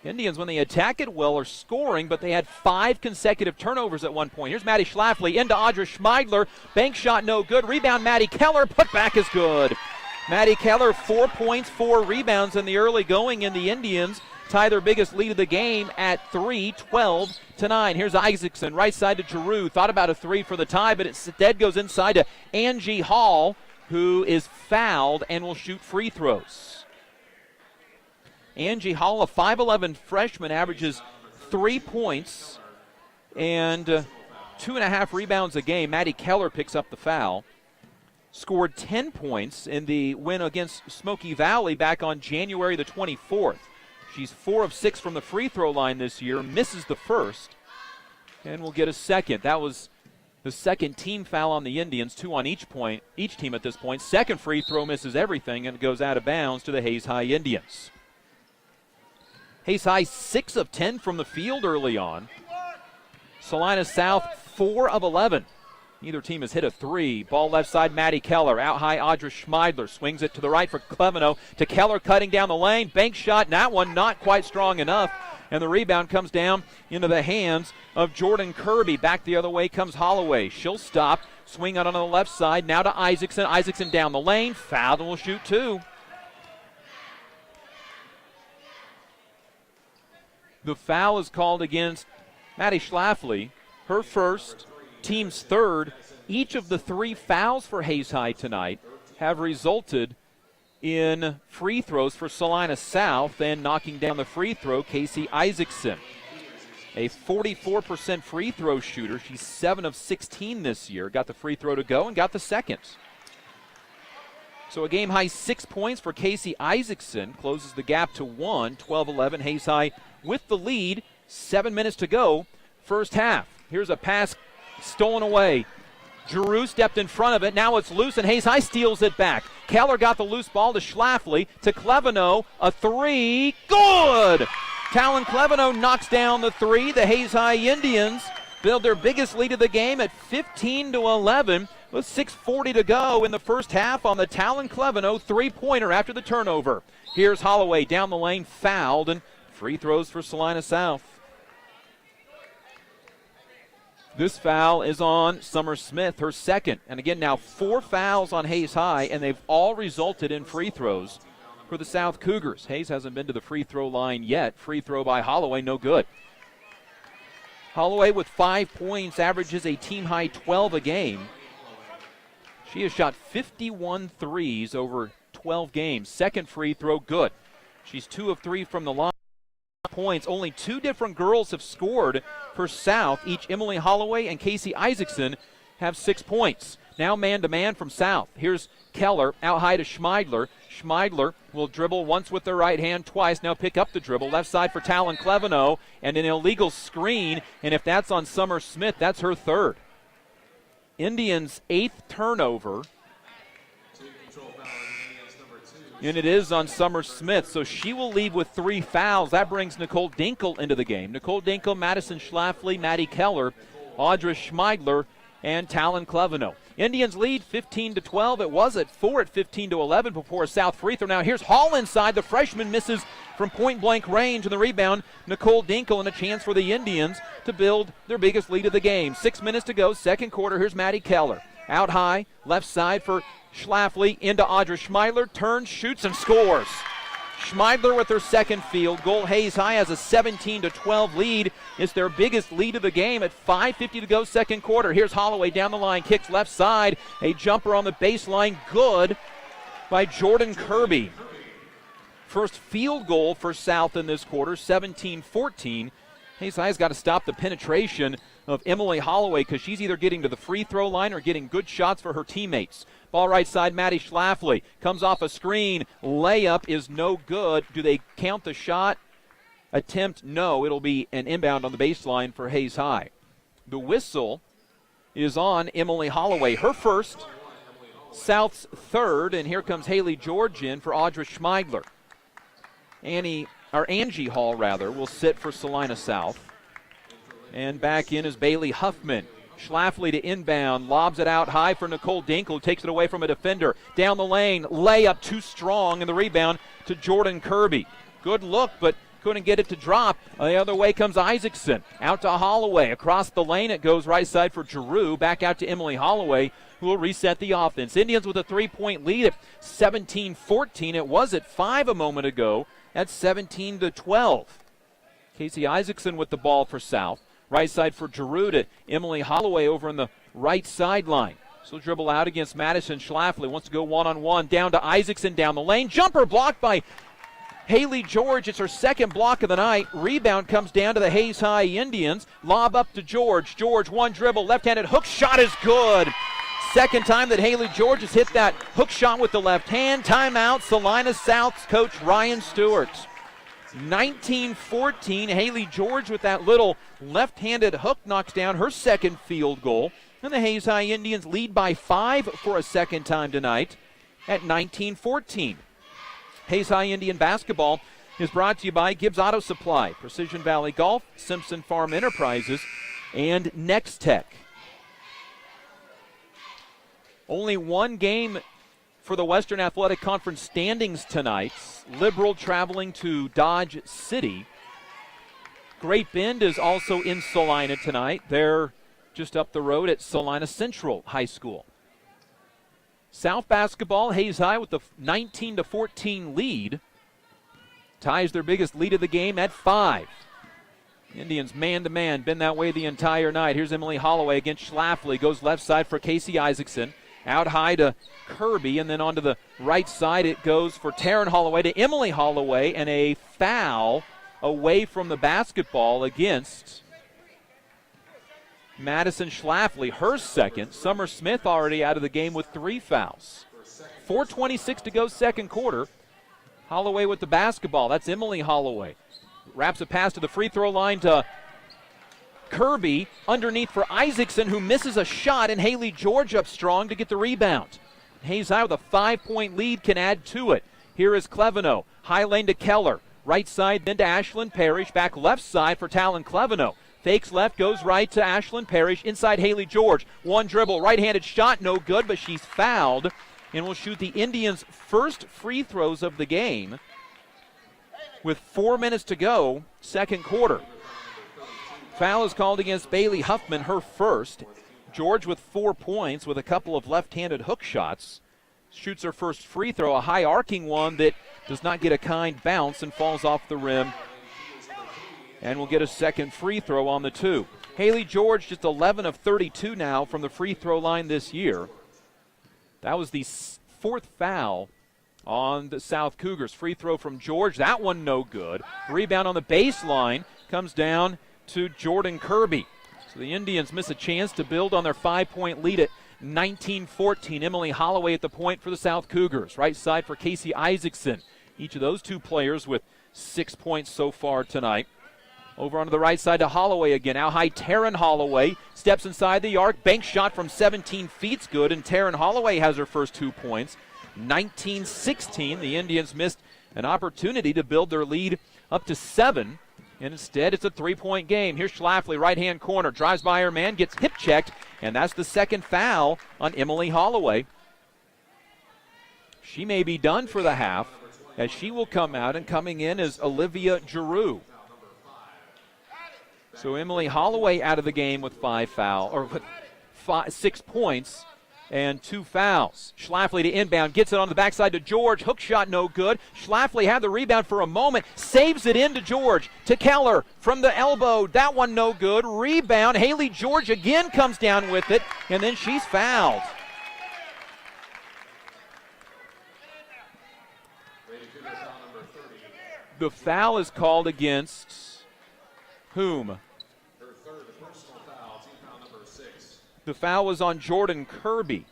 Indians, when they attack it well, are scoring, but they had 5 consecutive turnovers at one point. Here's Maddie Schlafly into Audra Schmeidler. Bank shot no good. Rebound Maddie Keller. Put back is good. Maddie Keller, 4 points, 4 rebounds in the early going, and the Indians tie their biggest lead of the game at 3, 12-9. Here's Isaacson, right side to Giroux. Thought about a 3 for the tie, but instead goes inside to Angie Hall, who is fouled and will shoot free throws. Angie Hall, a 5'11 freshman, averages 3 points and 2.5 rebounds a game. Maddie Keller picks up the foul. Scored 10 points in the win against Smoky Valley back on January the 24th. She's 4 of 6 from the free throw line this year, misses the first, and will get a second. That was the second team foul on the Indians, 2 on each team at this point. Second free throw misses everything and goes out of bounds to the Hayes High Indians. Hayes High 6 of 10 from the field early on. Salina South 4 of 11. Neither team has hit a three. Ball left side, Maddie Keller. Out high, Audra Schmeidler swings it to the right for Cleveno. To Keller, cutting down the lane. Bank shot, and that one not quite strong enough. And the rebound comes down into the hands of Jordan Kirby. Back the other way comes Holloway. She'll stop, swing out on the left side. Now to Isaacson. Isaacson down the lane. Fouled and will shoot 2. The foul is called against Maddie Schlafly. Her first, team's third. Each of the 3 fouls for Hayes High tonight have resulted in free throws for Salina South, and knocking down the free throw, Casey Isaacson. A 44% free throw shooter. She's 7 of 16 this year. Got the free throw to go and got the second. So a game high 6 points for Casey Isaacson. Closes the gap to 1, 12-11. Hayes High with the lead. 7 minutes to go. First half. Here's a pass stolen away. Giroux stepped in front of it. Now it's loose, and Hayes High steals it back. Keller got the loose ball to Schlafly. To Cleveno. A 3. Good! Talon Cleveno knocks down the 3. The Hayes High Indians build their biggest lead of the game at 15-11 with 6:40 to go in the first half on the Talon Cleveno 3-pointer after the turnover. Here's Holloway down the lane, fouled, and free throws for Salina South. This foul is on Summer Smith, her second. And again, now 4 fouls on Hayes High, and they've all resulted in free throws for the South Cougars. Hayes hasn't been to the free throw line yet. Free throw by Holloway, no good. Holloway with 5 points, averages a team-high 12 a game. She has shot 51 threes over 12 games. Second free throw, good. She's 2 of 3 from the line. Points. Only 2 different girls have scored for South. Each Emily Holloway and Casey Isaacson have 6 points. Now man-to-man from South. Here's Keller out high to Schmeidler. Schmeidler will dribble once with the right hand, twice. Now pick up the dribble. Left side for Talon Cleveno. And an illegal screen. And if that's on Summer Smith, that's her third. Indians' 8th turnover. And it is on Summer Smith, so she will leave with 3 fouls. That brings Nicole Dinkel into the game. Nicole Dinkel, Madison Schlafly, Maddie Keller, Audra Schmeidler, and Talon Cleveno. Indians lead 15-12. It was at 4 at 15-11 before a South free throw. Now here's Hall inside. The freshman misses from point-blank range, and the rebound, Nicole Dinkel, and a chance for the Indians to build their biggest lead of the game. 6 minutes to go, second quarter. Here's Maddie Keller. Out high, left side for Schlafly, into Audra Schmeidler, turns, shoots, and scores. Schmeidler with her second field goal. Hayes High has a 17-12 lead. It's their biggest lead of the game at 5:50 to go second quarter. Here's Holloway down the line, kicks left side. A jumper on the baseline, good by Jordan Kirby. First field goal for South in this quarter, 17-14. Hayes High's got to stop the penetration of Emily Holloway because she's either getting to the free throw line or getting good shots for her teammates. Ball right side, Maddie Schlafly. Comes off a screen. Layup is no good. Do they count the shot? Attempt, no. It'll be an inbound on the baseline for Hayes High. The whistle is on Emily Holloway. Her first, South's third, and here comes Haley George in for Audra Schmeidler. Angie Hall, will sit for Salina South. And back in is Bailey Huffman. Schlafly to inbound, lobs it out high for Nicole Dinkel, takes it away from a defender. Down the lane, layup too strong, and the rebound to Jordan Kirby. Good look, but couldn't get it to drop. The other way comes Isaacson. Out to Holloway. Across the lane it goes, right side for Giroux. Back out to Emily Holloway, who will reset the offense. Indians with a 3-point lead at 17-14. It was at 5 a moment ago at 17-12. Casey Isaacson with the ball for South. Right side for Giroux to Emily Holloway over on the right sideline. So dribble out against Madison Schlafly. Wants to go one-on-one. Down to Isaacson down the lane. Jumper blocked by Haley George, it's her second block of the night. Rebound comes down to the Hayes High Indians. Lob up to George. George, one dribble, left-handed hook shot is good. Second time that Haley George has hit that hook shot with the left hand. Timeout, Salina South's coach Ryan Stewart. 19-14, Haley George with that little left-handed hook knocks down her second field goal. And the Hayes High Indians lead by 5 for a second time tonight at 19-14. Hayes High Indian basketball is brought to you by Gibbs Auto Supply, Precision Valley Golf, Simpson Farm Enterprises, and Next Tech. Only one game for the Western Athletic Conference standings tonight. Liberal traveling to Dodge City. Great Bend is also in Salina tonight. They're just up the road at Salina Central High School. South basketball, Hayes High with the 19-14 lead. Ties their biggest lead of the game at 5. Indians man-to-man, been that way the entire night. Here's Emily Holloway against Schlafly. Goes left side for Casey Isaacson. Out high to Kirby, and then onto the right side it goes for Taryn Holloway to Emily Holloway, and a foul away from the basketball against Madison Schlafly, her second. Summer Smith already out of the game with 3 fouls. 4:26 to go second quarter. Holloway with the basketball. That's Emily Holloway. Wraps a pass to the free throw line to Kirby, underneath for Isaacson, who misses a shot, and Haley George up strong to get the rebound. Hayes High with a 5-point lead can add to it. Here is Cleveno. High lane to Keller. Right side then to Ashlyn Parrish. Back left side for Talon Cleveno. Fakes left, goes right to Ashlyn Parrish. Inside Haley George. One dribble, right-handed shot, no good, but she's fouled and will shoot the Indians' first free throws of the game with 4 minutes to go, second quarter. Foul is called against Bailey Huffman, her first. George with 4 points with a couple of left-handed hook shots. Shoots her first free throw, a high arcing one that does not get a kind bounce and falls off the rim. And will get a second free throw on the 2. Haley George just 11 of 32 now from the free throw line this year. That was the 4th foul on the South Cougars. Free throw from George, that one no good. Rebound on the baseline comes down to Jordan Kirby. So the Indians miss a chance to build on their 5-point lead at 19-14. Emily Holloway at the point for the South Cougars. Right side for Casey Isaacson. Each of those 2 players with 6 points so far tonight. Over onto the right side to Holloway again. Out high, Taryn Holloway steps inside the arc. Bank shot from 17 feet's good, and Taryn Holloway has her first 2 points. 19-16, the Indians missed an opportunity to build their lead up to 7. And instead, it's a 3-point game. Here's Schlafly, right-hand corner. Drives by her man, gets hip-checked, and that's the second foul on Emily Holloway. She may be done for the half, as she will come out, and coming in is Olivia Giroux. So Emily Holloway out of the game with 6 points and 2 fouls. Schlafly to inbound, gets it on the backside to George. Hook shot no good. Schlafly had the rebound for a moment, saves it into George. To Keller from the elbow. That one no good. Rebound. Haley George again comes down with it, and then she's fouled. The foul is called against whom? The foul was on Jordan Kirby,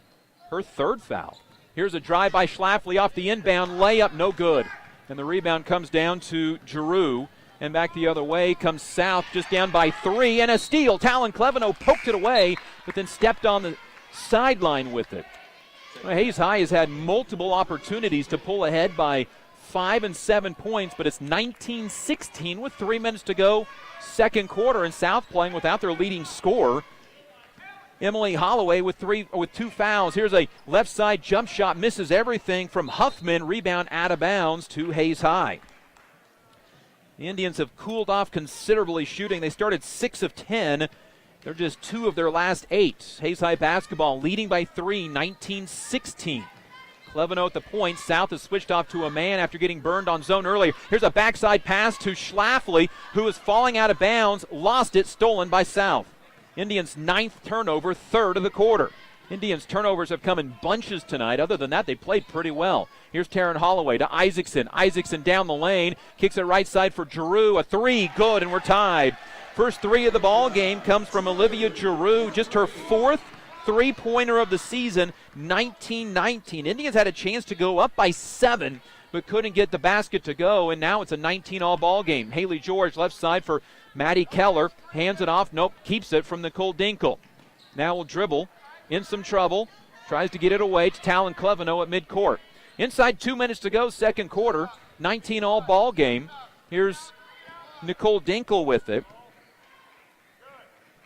her 3rd foul. Here's a drive by Schlafly off the inbound, layup, no good. And the rebound comes down to Giroux, and back the other way comes South, just down by 3, and a steal. Talon Cleveno poked it away, but then stepped on the sideline with it. Well, Hayes High has had multiple opportunities to pull ahead by 5 and 7 points, but it's 19-16 with 3 minutes to go, second quarter, and South playing without their leading scorer. Emily Holloway with 2 fouls. Here's a left side jump shot, misses everything from Huffman. Rebound out of bounds to Hayes High. The Indians have cooled off considerably shooting. They started 6 of 10. They're just 2 of their last 8. Hayes High basketball leading by 3, 19-16. Cleveno at the point. South has switched off to a man after getting burned on zone earlier. Here's a backside pass to Schlafly, who is falling out of bounds. Lost it, stolen by South. Indians' 9th turnover, 3rd of the quarter. Indians' turnovers have come in bunches tonight. Other than that, they played pretty well. Here's Taryn Holloway to Isaacson. Isaacson down the lane, kicks it right side for Giroux. A three, good, and we're tied. First three of the ball game comes from Olivia Giroux, just her fourth three-pointer of the season, 19-19. Indians had a chance to go up by 7, but couldn't get the basket to go, and now it's a 19-all ball game. Haley George left side for Maddie Keller, hands it off, nope, keeps it from Nicole Dinkle. Now will dribble, in some trouble, tries to get it away to Talon Cleveno at midcourt. Inside 2 minutes to go, second quarter, 19-all ball game. Here's Nicole Dinkle with it.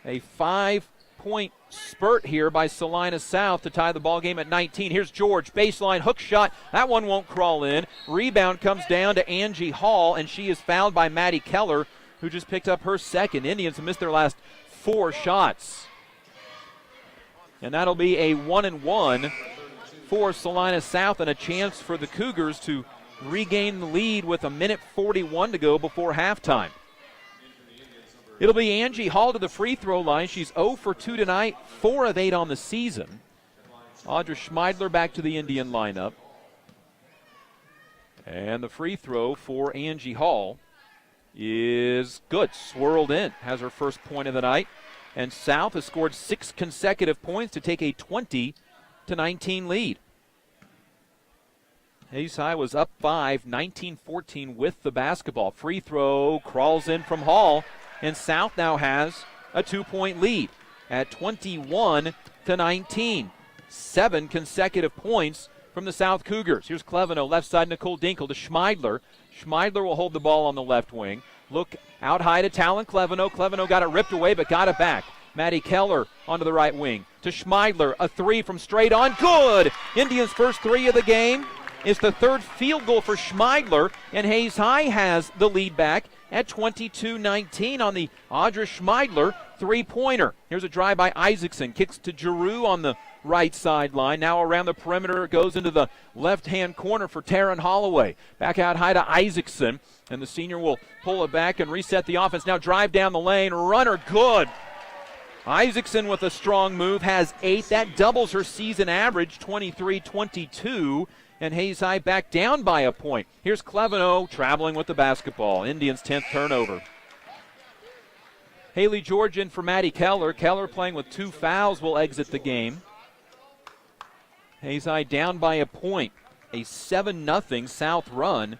A 5-point spurt here by Salina South to tie the ball game at 19. Here's George, baseline hook shot. That one won't crawl in. Rebound comes down to Angie Hall, and she is fouled by Maddie Keller, who just picked up her second. Indians have missed their last 4 shots. And that'll be a 1-and-1 for Salina South, and a chance for the Cougars to regain the lead with 1:41 to go before halftime. It'll be Angie Hall to the free throw line. She's 0 for 2 tonight, 4 of 8 on the season. Audra Schmeidler back to the Indian lineup. And the free throw for Angie Hall is good. Swirled in, has her first point of the night. And South has scored 6 consecutive points to take a 20-19 lead. Hayes High was up 5, 19-14 with the basketball. Free throw crawls in from Hall, and South now has a 2-point lead at 21-19. 7 consecutive points from the South Cougars. Here's Cleveno, left side, Nicole Dinkle to Schmeidler. Schmeidler will hold the ball on the left wing. Look out high to Talon Cleveno. Cleveno got it ripped away, but got it back. Maddie Keller onto the right wing to Schmeidler. A three from straight on. Good! Indians' first 3 of the game. It's the 3rd field goal for Schmeidler, and Hayes High has the lead back at 22-19 on the Audra Schmeidler three-pointer. Here's a drive by Isaacson. Kicks to Giroux on the right sideline. Now around the perimeter, it goes into the left-hand corner for Taryn Holloway. Back out high to Isaacson, and the senior will pull it back and reset the offense. Now drive down the lane. Runner good. Isaacson with a strong move has 8. That doubles her season average, 23-22. And Hayes High back down by a point. Here's Cleveno traveling with the basketball. Indians' 10th turnover. Haley George in for Maddie Keller. Keller playing with 2 fouls will exit the game. Hayes High down by a point. A 7-0 South run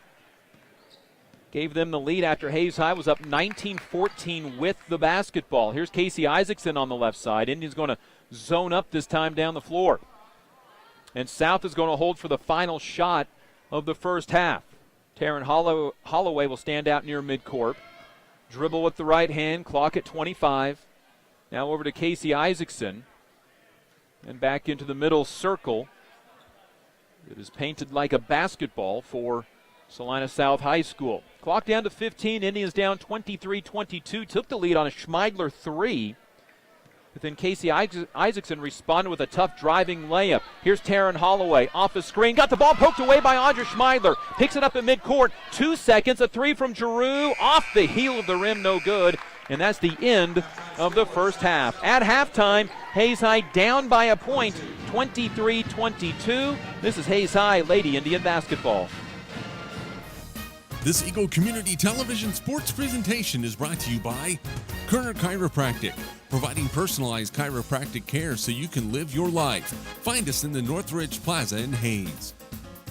gave them the lead after Hayes High was up 19-14 with the basketball. Here's Casey Isaacson on the left side. Indians going to zone up this time down the floor. And South is going to hold for the final shot of the first half. Taryn Holloway will stand out near midcourt. Dribble with the right hand, clock at 25. Now over to Casey Isaacson. And back into the middle circle. It is painted like a basketball for Salina South High School. Clock down to 15. Indians down 23-22. Took the lead on a Schmeidler 3. But then Casey Isaacson responded with a tough driving layup. Here's Taryn Holloway off the screen. Got the ball poked away by Audra Schmeidler. Picks it up at midcourt. 2 seconds. A 3 from Giroux. Off the heel of the rim. No good. And that's the end of the first half. At halftime, Hayes High down by a point. 23-22. This is Hayes High Lady Indian basketball. This Eagle Community Television sports presentation is brought to you by Kerner Chiropractic, providing personalized chiropractic care so you can live your life. Find us in the Northridge Plaza in Hayes.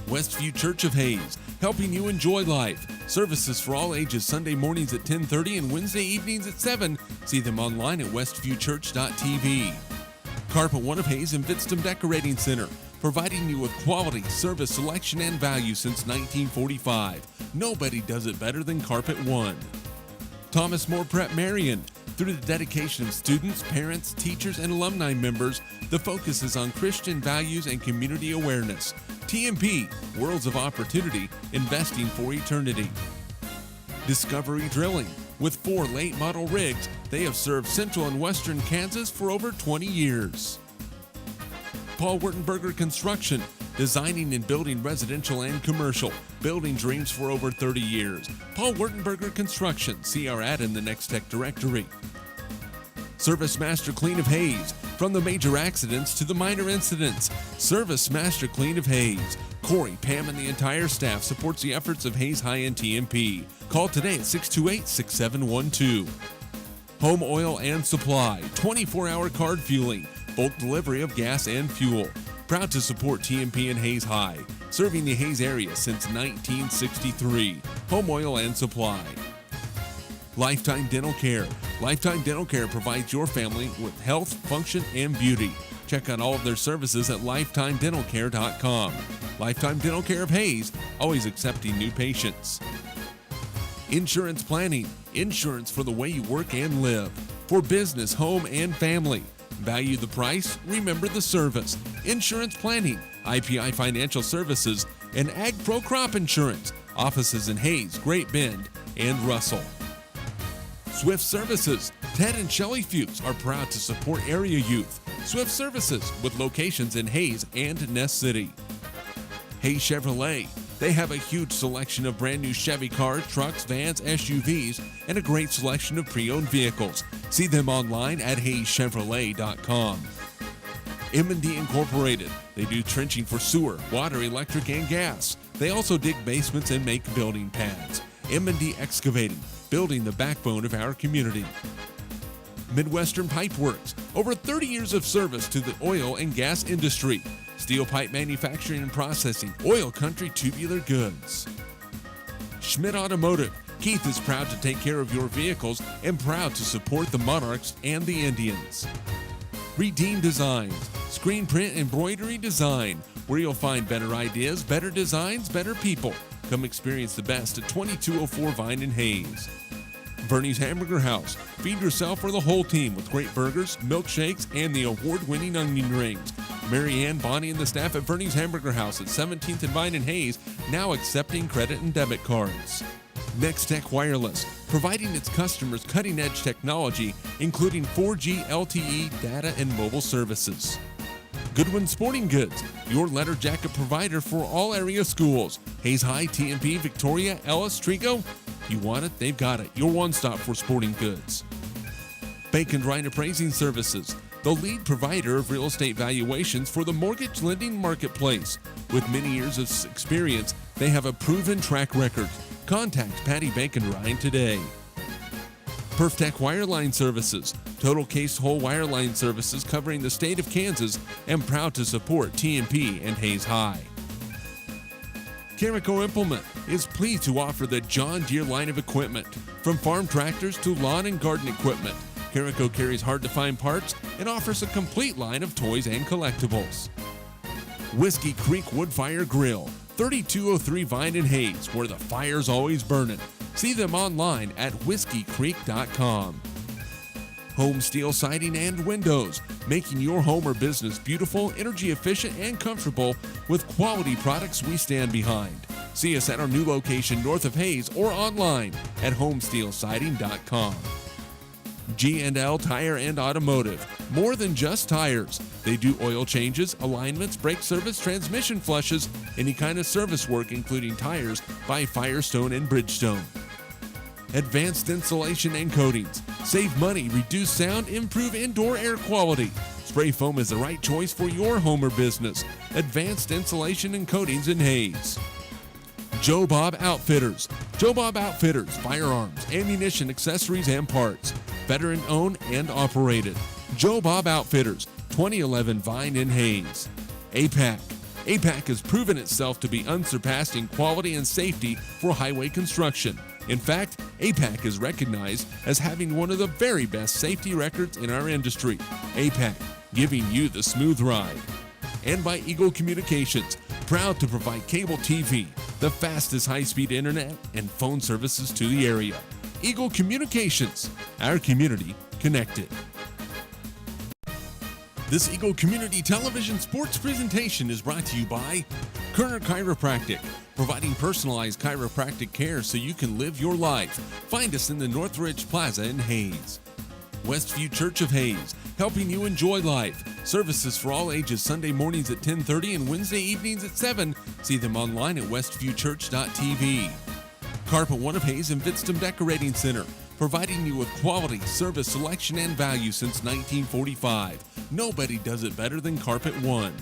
Westview Church of Hayes, helping you enjoy life. Services for all ages Sunday mornings at 10:30 and Wednesday evenings at 7. See them online at westviewchurch.tv. Carpet One of Hayes and Vidstem Decorating Center, providing you with quality, service, selection, and value since 1945. Nobody does it better than Carpet One. Thomas More Prep Marion. Through the dedication of students, parents, teachers, and alumni members, the focus is on Christian values and community awareness. TMP, Worlds of Opportunity, investing for eternity. Discovery Drilling. With 4 late model rigs, they have served central and western Kansas for over 20 years. Paul Wurtenberger Construction, designing and building residential and commercial, building dreams for over 30 years. Paul Wurtenberger Construction, see our ad in the Next Tech directory. Service Master Clean of Hayes. From the major accidents to the minor incidents, Service Master Clean of Hayes. Corey, Pam, and the entire staff supports the efforts of Hayes High and TMP. Call today at 628-6712. Home Oil and Supply, 24-hour card fueling, bulk delivery of gas and fuel. Proud to support TMP and Hayes High, serving the Hayes area since 1963. Home Oil and Supply. Lifetime Dental Care. Lifetime Dental Care provides your family with health, function, and beauty. Check out all of their services at lifetimedentalcare.com. Lifetime Dental Care of Hayes, always accepting new patients. Insurance Planning. Insurance for the way you work and live. For business, home, and family. Value the price, remember the service. Insurance Planning, IPI Financial Services, and Ag Pro Crop Insurance. Offices in Hayes, Great Bend, and Russell. Swift Services. Ted and Shelley Fuchs are proud to support area youth. Swift Services with locations in Hayes and Ness City. Hayes Chevrolet. They have a huge selection of brand new Chevy cars, trucks, vans, SUVs, and a great selection of pre-owned vehicles. See them online at hayeschevrolet.com. M&D Incorporated. They do trenching for sewer, water, electric, and gas. They also dig basements and make building pads. M&D Excavating, building the backbone of our community. Midwestern Pipe Works, over 30 years of service to the oil and gas industry. Steel pipe manufacturing and processing, oil country tubular goods. Schmidt Automotive. Keith is proud to take care of your vehicles and proud to support the Monarchs and the Indians. Redeem Designs, screen print embroidery design, where you'll find better ideas, better designs, better people. Come experience the best at 2204 Vine and Hayes. Bernie's Hamburger House. Feed yourself or the whole team with great burgers, milkshakes, and the award-winning onion rings. Mary Ann, Bonnie, and the staff at Bernie's Hamburger House at 17th and Vine and Hayes, now accepting credit and debit cards. Next Tech Wireless, providing its customers cutting-edge technology, including 4G LTE data and mobile services. Goodwin Sporting Goods, your letter jacket provider for all area schools. Hayes High, TMP, Victoria, Ellis, Trigo. You want it, they've got it. Your one-stop for sporting goods. Bacon Ryan Appraising Services, the lead provider of real estate valuations for the mortgage lending marketplace. With many years of experience, they have a proven track record. Contact Patty Bacon Ryan today. PerfTech Wireline Services, total case whole wireline services covering the state of Kansas, and proud to support TMP and Hayes High. Carico Implement is pleased to offer the John Deere line of equipment. From farm tractors to lawn and garden equipment, Carico carries hard-to-find parts and offers a complete line of toys and collectibles. Whiskey Creek Woodfire Grill, 3203 Vine and Hayes, where the fire's always burning. See them online at whiskeycreek.com. Home Steel Siding and Windows, making your home or business beautiful, energy efficient, and comfortable with quality products we stand behind. See us at our new location north of Hayes or online at homesteelsiding.com. G&L Tire and Automotive, more than just tires. They do oil changes, alignments, brake service, transmission flushes, any kind of service work including tires by Firestone and Bridgestone. Advanced Insulation and Coatings. Save money, reduce sound, improve indoor air quality. Spray foam is the right choice for your home or business. Advanced Insulation and Coatings in Hayes. Joe Bob Outfitters. Joe Bob Outfitters, firearms, ammunition, accessories, and parts. Veteran owned and operated. Joe Bob Outfitters, 2011 Vine in Hayes. APAC. APAC has proven itself to be unsurpassed in quality and safety for highway construction. In fact, APAC is recognized as having one of the very best safety records in our industry. APAC, giving you the smooth ride. And by Eagle Communications, proud to provide cable TV, the fastest high-speed internet, and phone services to the area. Eagle Communications, our community connected. This Eagle Community Television sports presentation is brought to you by Kerner Chiropractic, providing personalized chiropractic care so you can live your life. Find us in the Northridge Plaza in Hayes. Westview Church of Hayes, helping you enjoy life. Services for all ages Sunday mornings at 10:30 and Wednesday evenings at 7. See them online at westviewchurch.tv. Carpet One of Hayes and Vidston Decorating Center, providing you with quality, service, selection, and value since 1945. Nobody does it better than Carpet One.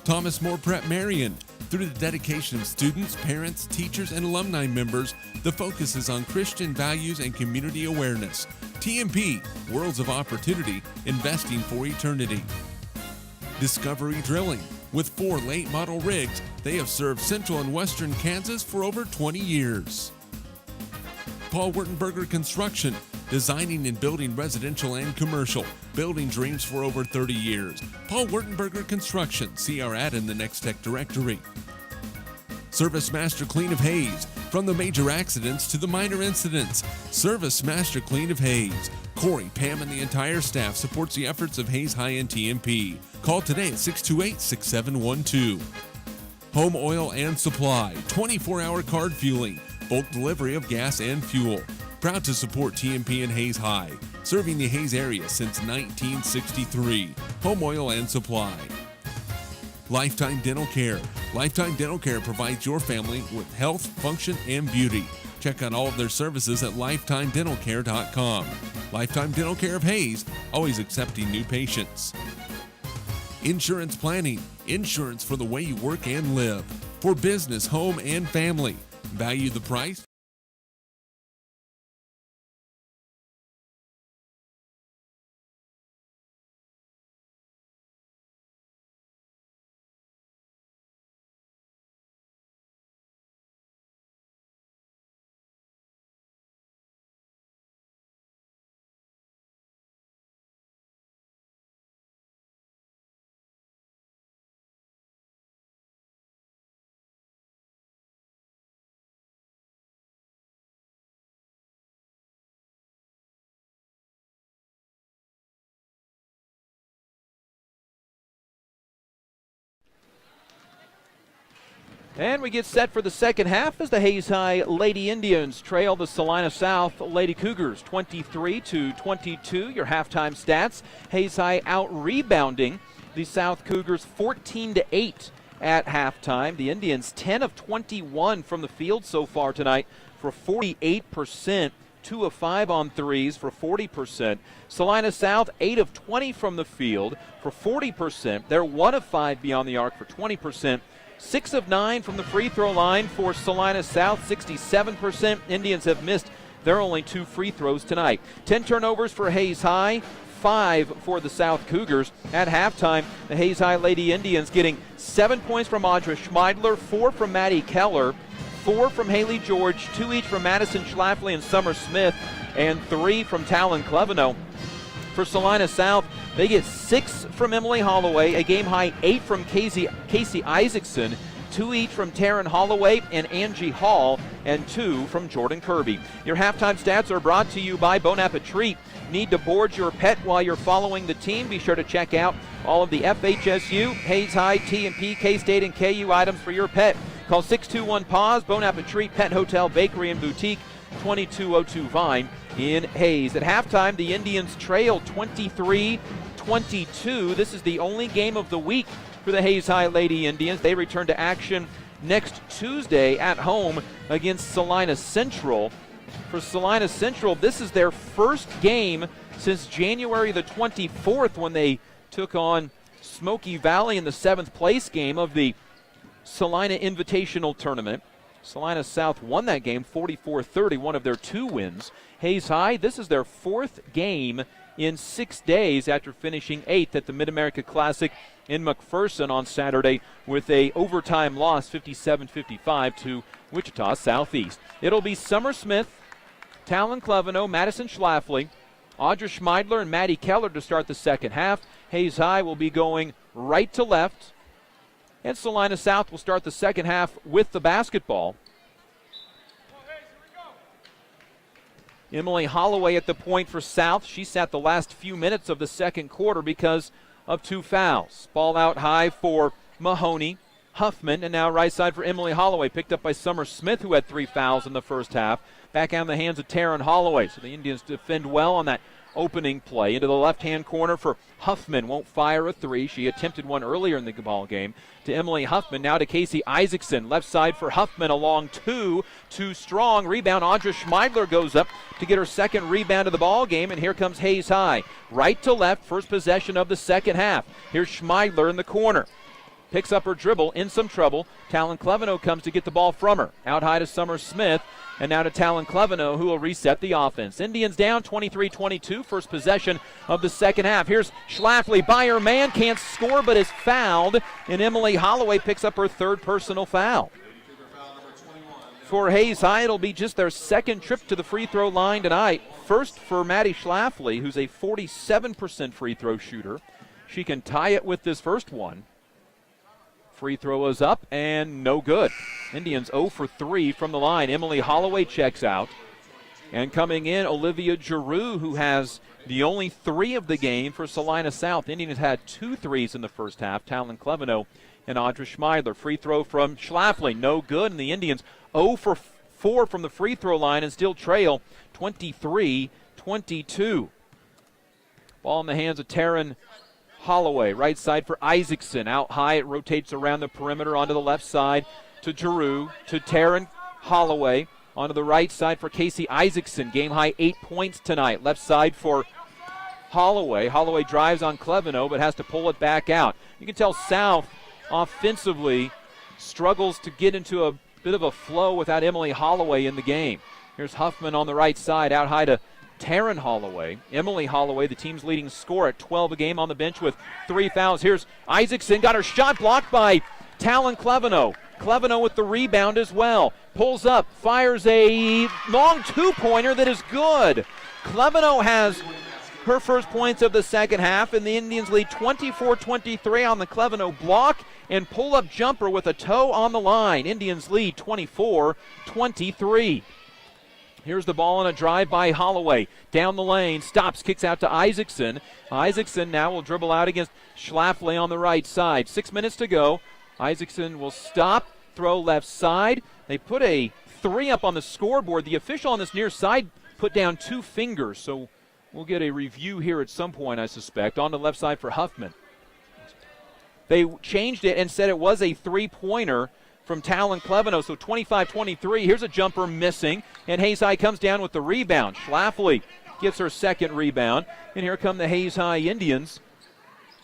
Thomas More Prep Marion. Through the dedication of students, parents, teachers, and alumni members, the focus is on Christian values and community awareness. TMP, Worlds of Opportunity, investing for eternity. Discovery Drilling. With 4 late model rigs, they have served central and western Kansas for over 20 years. Paul Wurtenberger Construction. Designing and building residential and commercial. Building dreams for over 30 years. Paul Wurtenberger Construction. See our ad in the Next Tech directory. Service Master Clean of Hayes. From the major accidents to the minor incidents. Service Master Clean of Hayes. Corey, Pam, and the entire staff supports the efforts of Hayes High and TMP. Call today at 628-6712. Home Oil and Supply. 24-hour card fueling. Bulk delivery of gas and fuel. Proud to support TMP and Hayes High, serving the Hayes area since 1963. Home Oil and Supply. Lifetime Dental Care. Lifetime Dental Care provides your family with health, function, and beauty. Check out all of their services at lifetimedentalcare.com. Lifetime Dental Care of Hayes, always accepting new patients. Insurance Planning. Insurance for the way you work and live. For business, home, and family. Value the price? And we get set for the second half as the Hayes High Lady Indians trail the Salina South Lady Cougars 23-22. Your halftime stats: Hayes High out-rebounding the South Cougars 14-8 at halftime. The Indians 10 of 21 from the field so far tonight for 48%. 2 of 5 on threes for 40%. Salina South 8 of 20 from the field for 40%. They're 1 of 5 beyond the arc for 20%. 6 of 9 from the free throw line for Salina South, 67%. Indians have missed their only 2 free throws tonight. 10 turnovers for Hayes High, 5 for the South Cougars. At halftime, the Hayes High Lady Indians getting 7 points from Audra Schmeidler, 4 from Maddie Keller, 4 from Haley George, 2 each from Madison Schlafly and Summer Smith, and 3 from Talon Cleveno. For Salina South, they get 6 from Emily Holloway, a game-high 8 from Casey Isaacson, 2 each from Taryn Holloway and Angie Hall, and 2 from Jordan Kirby. Your halftime stats are brought to you by Bon Appetit. Need to board your pet while you're following the team? Be sure to check out all of the FHSU, Hayes High, T&P, K-State, and KU items for your pet. Call 621-PAWS, Bon Appetit Pet Hotel, Bakery, and Boutique, 2202 Vine in Hayes. At halftime, the Indians trail 23-22. This is the only game of the week for the Hayes High Lady Indians. They return to action next Tuesday at home against Salina Central. For Salina Central, this is their first game since January the 24th when they took on Smoky Valley in the 7th place game of the Salina Invitational Tournament. Salina South won that game 44-30, one of their 2 wins. Hayes High, this is their 4th game in 6 days after finishing 8th at the Mid-America Classic in McPherson on Saturday with a overtime loss 57-55 to Wichita Southeast. It'll be Summer Smith, Talon Cleveno, Madison Schlafly, Audra Schmeidler, and Maddie Keller to start the second half. Hayes High will be going right to left, and Salina South will start the second half with the basketball. Emily Holloway at the point for South. She sat the last few minutes of the second quarter because of 2 fouls. Ball out high for Mahoney, Huffman, and now right side for Emily Holloway, picked up by Summer Smith, who had 3 fouls in the first half. Back out in the hands of Taryn Holloway. So the Indians defend well on that opening play. Into the left-hand corner for Huffman. Won't fire a three. She attempted one earlier in the ball game. To Emily Huffman. Now to Casey Isaacson. Left side for Huffman along two. Too strong. Rebound. Audra Schmeidler goes up to get her second rebound of the ball game. And here comes Hayes High. Right to left. First possession of the second half. Here's Schmeidler in the corner. Picks up her dribble, in some trouble. Talon Cleveno comes to get the ball from her. Out high to Summer Smith, and now to Talon Cleveno, who will reset the offense. Indians down 23-22, first possession of the second half. Here's Schlafly by her man, can't score but is fouled, and Emily Holloway picks up her third personal foul. For Hayes High, it'll be just their second trip to the free throw line tonight. First for Maddie Schlafly, who's a 47% free throw shooter. She can tie it with this first one. Free throw is up and no good. Indians 0 for 3 from the line. Emily Holloway checks out. And coming in, Olivia Giroux, who has the only three of the game for Salina South. Indians had 2 threes in the first half. Talon Cleveno and Audra Schmeidler. Free throw from Schlafly, no good. And the Indians 0 for 4 from the free throw line and still trail 23-22. Ball in the hands of Taryn Holloway, right side for Isaacson. Out high, it rotates around the perimeter onto the left side to Giroux, to Taryn Holloway. Onto the right side for Casey Isaacson. Game high 8 points tonight. Left side for Holloway. Holloway drives on Cleveno, but has to pull it back out. You can tell South offensively struggles to get into a bit of a flow without Emily Holloway in the game. Here's Huffman on the right side, out high to Taryn Holloway. Emily Holloway, the team's leading scorer at 12 a game on the bench with 3 fouls. Here's Isaacson, got her shot blocked by Talon Cleveno. Cleveno with the rebound as well. Pulls up, fires a long two-pointer that is good. Cleveno has her first points of the second half, and the Indians lead 24-23 on the Cleveno block and pull-up jumper with a toe on the line. Indians lead 24-23. Here's the ball on a drive by Holloway. Down the lane, stops, kicks out to Isaacson. Isaacson now will dribble out against Schlafly on the right side. 6 minutes to go. Isaacson will stop, throw left side. They put a 3 up on the scoreboard. The official on this near side put down 2 fingers, so we'll get a review here at some point, I suspect. On the left side for Huffman. They changed it and said it was a 3-pointer from Talon Cleveno, so 25-23. Here's a jumper missing, and Hayes High comes down with the rebound. Schlafly gets her second rebound, and here come the Hayes High Indians.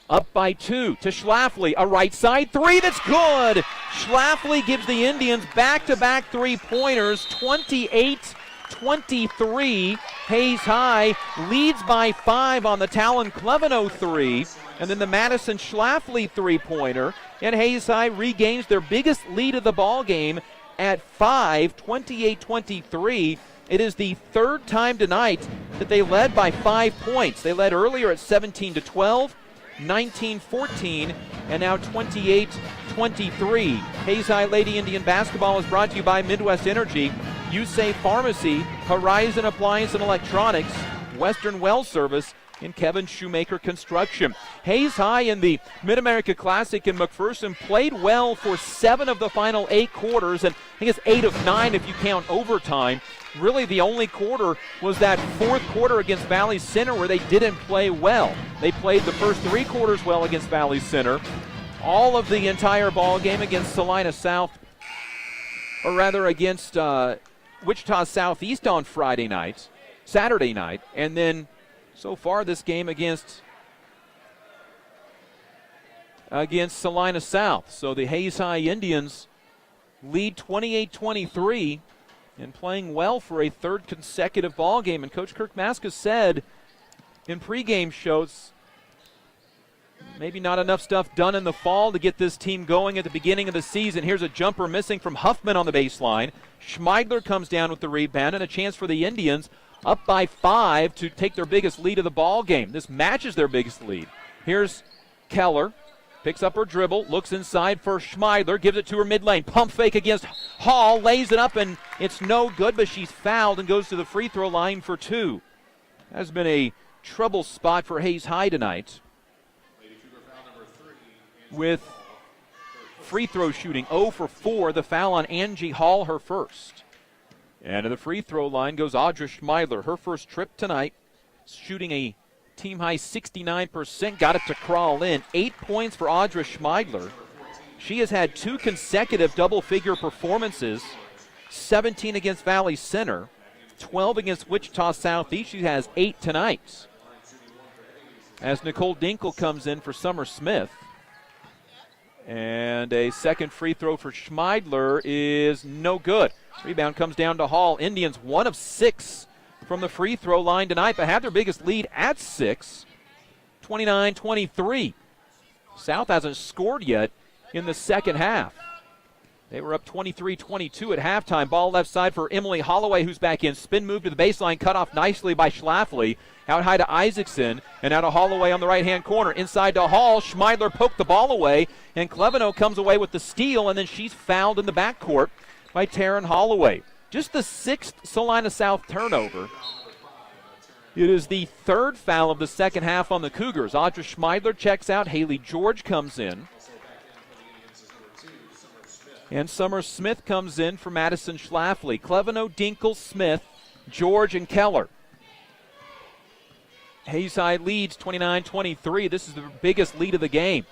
Up by 2 to Schlafly, a right side 3 that's good. Schlafly gives the Indians back-to-back 3-pointers, 28-23. Hayes High leads by 5 on the Talon Cleveno 3, and then the Madison Schlafly 3-pointer. And Hayes High regains their biggest lead of the ball game at 5, 28-23. It is the third time tonight that they led by 5 points. They led earlier at 17-12, 19-14, and now 28-23. Hayes High Lady Indian basketball is brought to you by Midwest Energy, USAFE Pharmacy, Horizon Appliance and Electronics, Western Well Service, and Kevin Shoemaker Construction. Hayes High in the Mid-America Classic in McPherson played well for 7 of the final 8 quarters, and I think it's 8 of 9 if you count overtime. Really the only quarter was that 4th quarter against Valley Center where they didn't play well. They played the first 3 quarters well against Valley Center. All of the entire ball game against Salina South, or rather against Wichita Southeast on Saturday night, and then so far this game against Salina South. So the Hayes High Indians lead 28-23 and playing well for a 3rd consecutive ball game. And Coach Kirk Maska said in pregame shows maybe not enough stuff done in the fall to get this team going at the beginning of the season. Here's a jumper missing from Huffman on the baseline. Schmeidler comes down with the rebound and a chance for the Indians up by 5 to take their biggest lead of the ball game. This matches their biggest lead. Here's Keller. Picks up her dribble, looks inside for Schmeidler, gives it to her mid-lane. Pump fake against Hall, lays it up, and it's no good, but she's fouled and goes to the free throw line for 2. Has been a trouble spot for Hayes High tonight, with free throw shooting 0 for 4. The foul on Angie Hall, her first. And to the free throw line goes Audra Schmeidler, her first trip tonight. shooting a team-high 69%, got it to crawl in. 8 points for Audra Schmeidler. She has had 2 consecutive double-figure performances, 17 against Valley Center, 12 against Wichita Southeast. She has 8 tonight. As Nicole Dinkle comes in for Summer Smith. And a second free throw for Schmeidler is no good. Rebound comes down to Hall. Indians 1 of 6 from the free throw line tonight, but had their biggest lead at 6, 29-23. South hasn't scored yet in the second half. They were up 23-22 at halftime. Ball left side for Emily Holloway, who's back in. Spin move to the baseline, cut off nicely by Schlafly. Out high to Isaacson, and out to Holloway on the right-hand corner. Inside to Hall. Schmeidler poked the ball away, and Cleveno comes away with the steal, and then she's fouled in the backcourt by Taryn Holloway. Just the 6th Salina South turnover. It is the 3rd foul of the second half on the Cougars. Audra Schmeidler checks out. Haley George comes in. And Summer Smith comes in for Madison Schlafly. Cleveno, Dinkle, Smith, George, and Keller. Hayes High leads 29-23. This is the biggest lead of the game.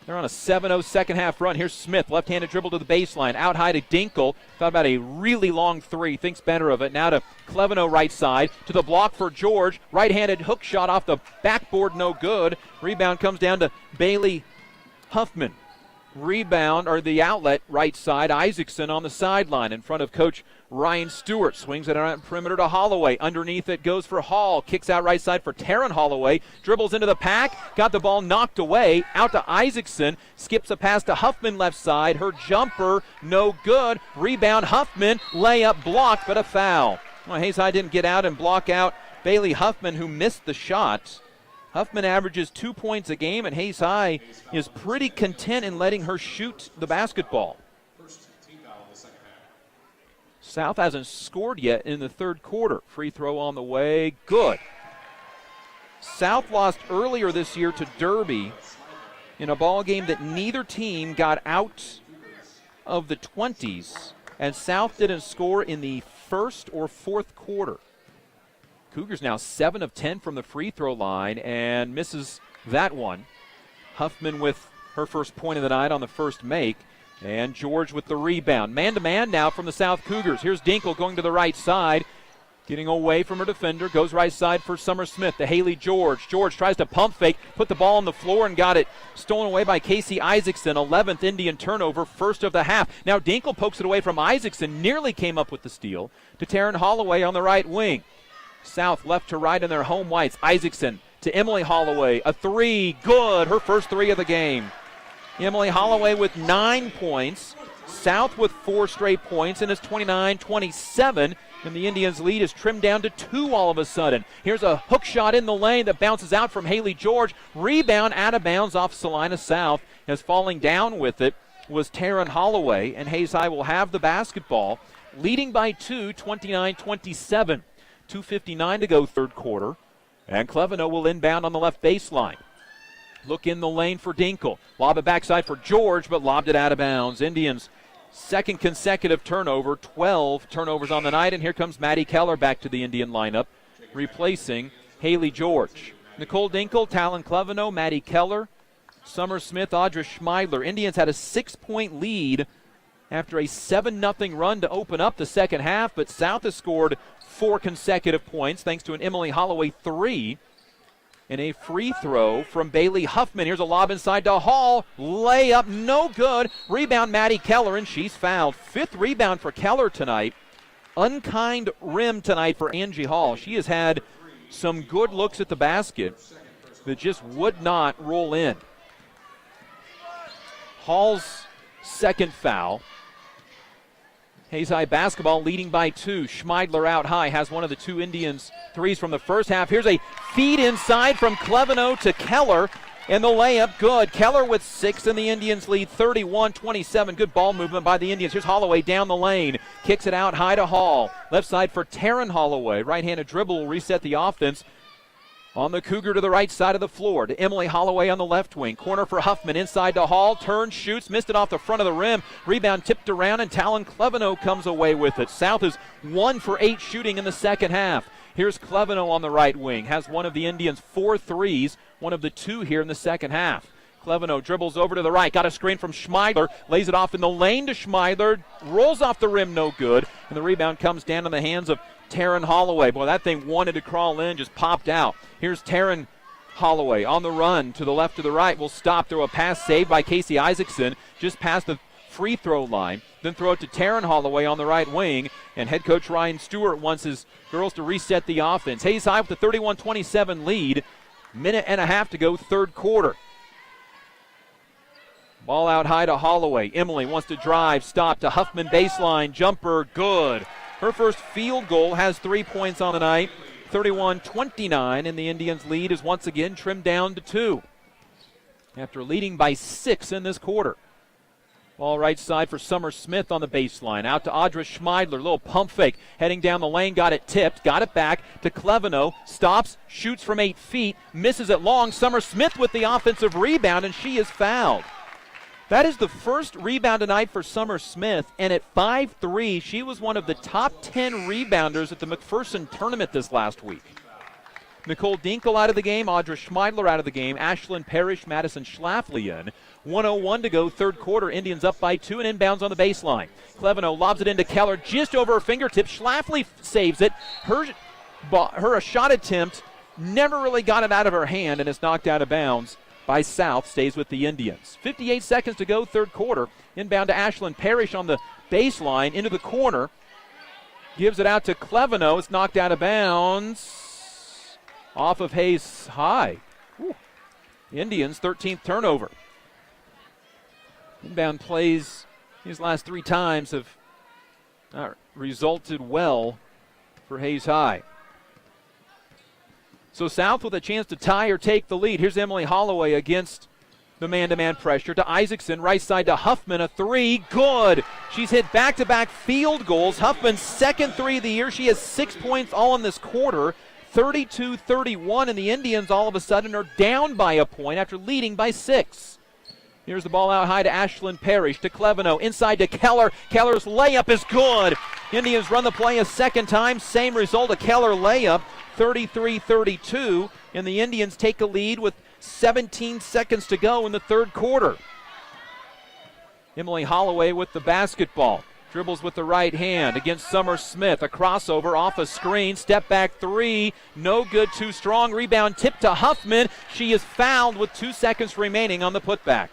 They're on a 7-0 second half run. Here's Smith, left-handed dribble to the baseline. Out high to Dinkle. Thought about a really long three. Thinks better of it. Now to Cleveno right side. To the block for George. Right-handed hook shot off the backboard. No good. Rebound comes down to Bailey Huffman. Rebound, or the outlet, right side. Isaacson on the sideline in front of Coach Ryan Stewart. Swings it around perimeter to Holloway. Underneath it goes for Hall. Kicks out right side for Taryn Holloway. Dribbles into the pack. Got the ball knocked away. Out to Isaacson. Skips a pass to Huffman left side. Her jumper, no good. Rebound, Huffman. Layup blocked, but a foul. Well, Hayes High didn't get out and block out Bailey Huffman, who missed the shot. Huffman averages 2 points a game, and Hayes High is pretty content in letting her shoot the basketball. South hasn't scored yet in the third quarter. Free throw on the way. Good. South lost earlier this year to Derby in a ball game that neither team got out of the 20s, and South didn't score in the first or fourth quarter. Cougars now 7 of 10 from the free throw line and misses that one. Huffman with her first point of the night on the first make. And George with the rebound. Man-to-man now from the South Cougars. Here's Dinkle going to the right side. Getting away from her defender. Goes right side for Summer Smith to Haley George. George tries to pump fake. Put the ball on the floor and got it stolen away by Casey Isaacson. 11th Indian turnover. First of the half. Now Dinkle pokes it away from Isaacson. Nearly came up with the steal to Taryn Holloway on the right wing. South left to right in their home whites. Isaacson to Emily Holloway. A three. Good. Her first three of the game. Emily Holloway with 9 points. South with 4 straight points, and it's 29-27. And the Indians' lead is trimmed down to 2 all of a sudden. Here's a hook shot in the lane that bounces out from Haley George. Rebound out of bounds off Salina South. As falling down with it was Taryn Holloway, and Hayes High will have the basketball, leading by 2, 29-27. 2:59 to go third quarter. And Cleveno will inbound on the left baseline. Look in the lane for Dinkle. Lob it backside for George, but lobbed it out of bounds. Indians' second consecutive turnover, 12 turnovers on the night. And here comes Maddie Keller back to the Indian lineup, replacing Haley George. Nicole Dinkle, Talon Cleveno, Maddie Keller, Summer Smith, Audra Schmeidler. Indians had a 6-point lead after a 7-0 run to open up the second half, but South has scored 4 consecutive points thanks to an Emily Holloway 3 and a free throw from Bailey Huffman. Here's a lob inside to Hall. Layup, no good. Rebound, Maddie Keller, and she's fouled. 5th rebound for Keller tonight. Unkind rim tonight for Angie Hall. She has had some good looks at the basket that just would not roll in. Hall's second foul. Hayes High basketball leading by 2. Schmeidler out high has one of the 2 Indians' threes from the first half. Here's a feed inside from Cleveno to Keller, and the layup good. Keller with 6, and the Indians lead 31-27. Good ball movement by the Indians. Here's Holloway down the lane. Kicks it out high to Hall. Left side for Taryn Holloway. Right-handed dribble will reset the offense. On the Cougar to the right side of the floor to Emily Holloway on the left wing. Corner for Huffman inside to Hall. Turns, shoots, missed it off the front of the rim. Rebound tipped around, and Talon Cleveno comes away with it. South is 1 for 8 shooting in the second half. Here's Cleveno on the right wing. Has one of the Indians' 4 threes, one of the 2 here in the second half. Cleveno dribbles over to the right. Got a screen from Schmeidler. Lays it off in the lane to Schmeidler. Rolls off the rim, no good. And the rebound comes down in the hands of Taryn Holloway. Boy, that thing wanted to crawl in, just popped out. Here's Taryn Holloway on the run to the left to the right. Will stop, throw a pass saved by Casey Isaacson just past the free throw line. Then throw it to Taryn Holloway on the right wing. And head coach Ryan Stewart wants his girls to reset the offense. Hayes High with the 31-27 lead. Minute and a half to go, third quarter. Ball out high to Holloway. Emily wants to drive, stop to Huffman baseline. Jumper, good. Her first field goal, has 3 points on the night. 31-29, and the Indians' lead is once again trimmed down to 2 after leading by 6 in this quarter. Ball right side for Summer Smith on the baseline. Out to Audra Schmeidler. Little pump fake. Heading down the lane. Got it tipped. Got it back to Cleveno. Stops. Shoots from 8 feet. Misses it long. Summer Smith with the offensive rebound, and she is fouled. That is the first rebound tonight for Summer Smith, and at 5'3", she was one of the top 10 rebounders at the McPherson tournament this last week. Nicole Dinkel out of the game, Audra Schmeidler out of the game, Ashlyn Parrish, Madison Schlafly in. 1:01 to go, third quarter. Indians up by 2 and inbounds on the baseline. Cleveno lobs it into Keller just over her fingertips. Schlafly saves it. Her shot attempt never really got it out of her hand, and it's knocked out of bounds by South, stays with the Indians. 58 seconds to go, third quarter. Inbound to Ashlyn Parrish on the baseline, into the corner. Gives it out to Cleveno. It's knocked out of bounds. Off of Hayes High. Whew. Indians, 13th turnover. Inbound plays these last 3 times have resulted well for Hayes High. So South with a chance to tie or take the lead. Here's Emily Holloway against the man-to-man pressure to Isaacson. Right side to Huffman, a 3. Good. She's hit back-to-back field goals. Huffman's second 3 of the year. She has 6 points all in this quarter. 32-31, and the Indians all of a sudden are down by a point after leading by 6. Here's the ball out high to Ashlyn Parrish, to Cleveno, inside to Keller. Keller's layup is good. Indians run the play a second time. Same result, a Keller layup. 33-32, and the Indians take a lead with 17 seconds to go in the third quarter. Emily Holloway with the basketball. Dribbles with the right hand against Summer Smith. A crossover off a screen. Step back 3. No good, too strong. Rebound tip to Huffman. She is fouled with 2 seconds remaining on the putback.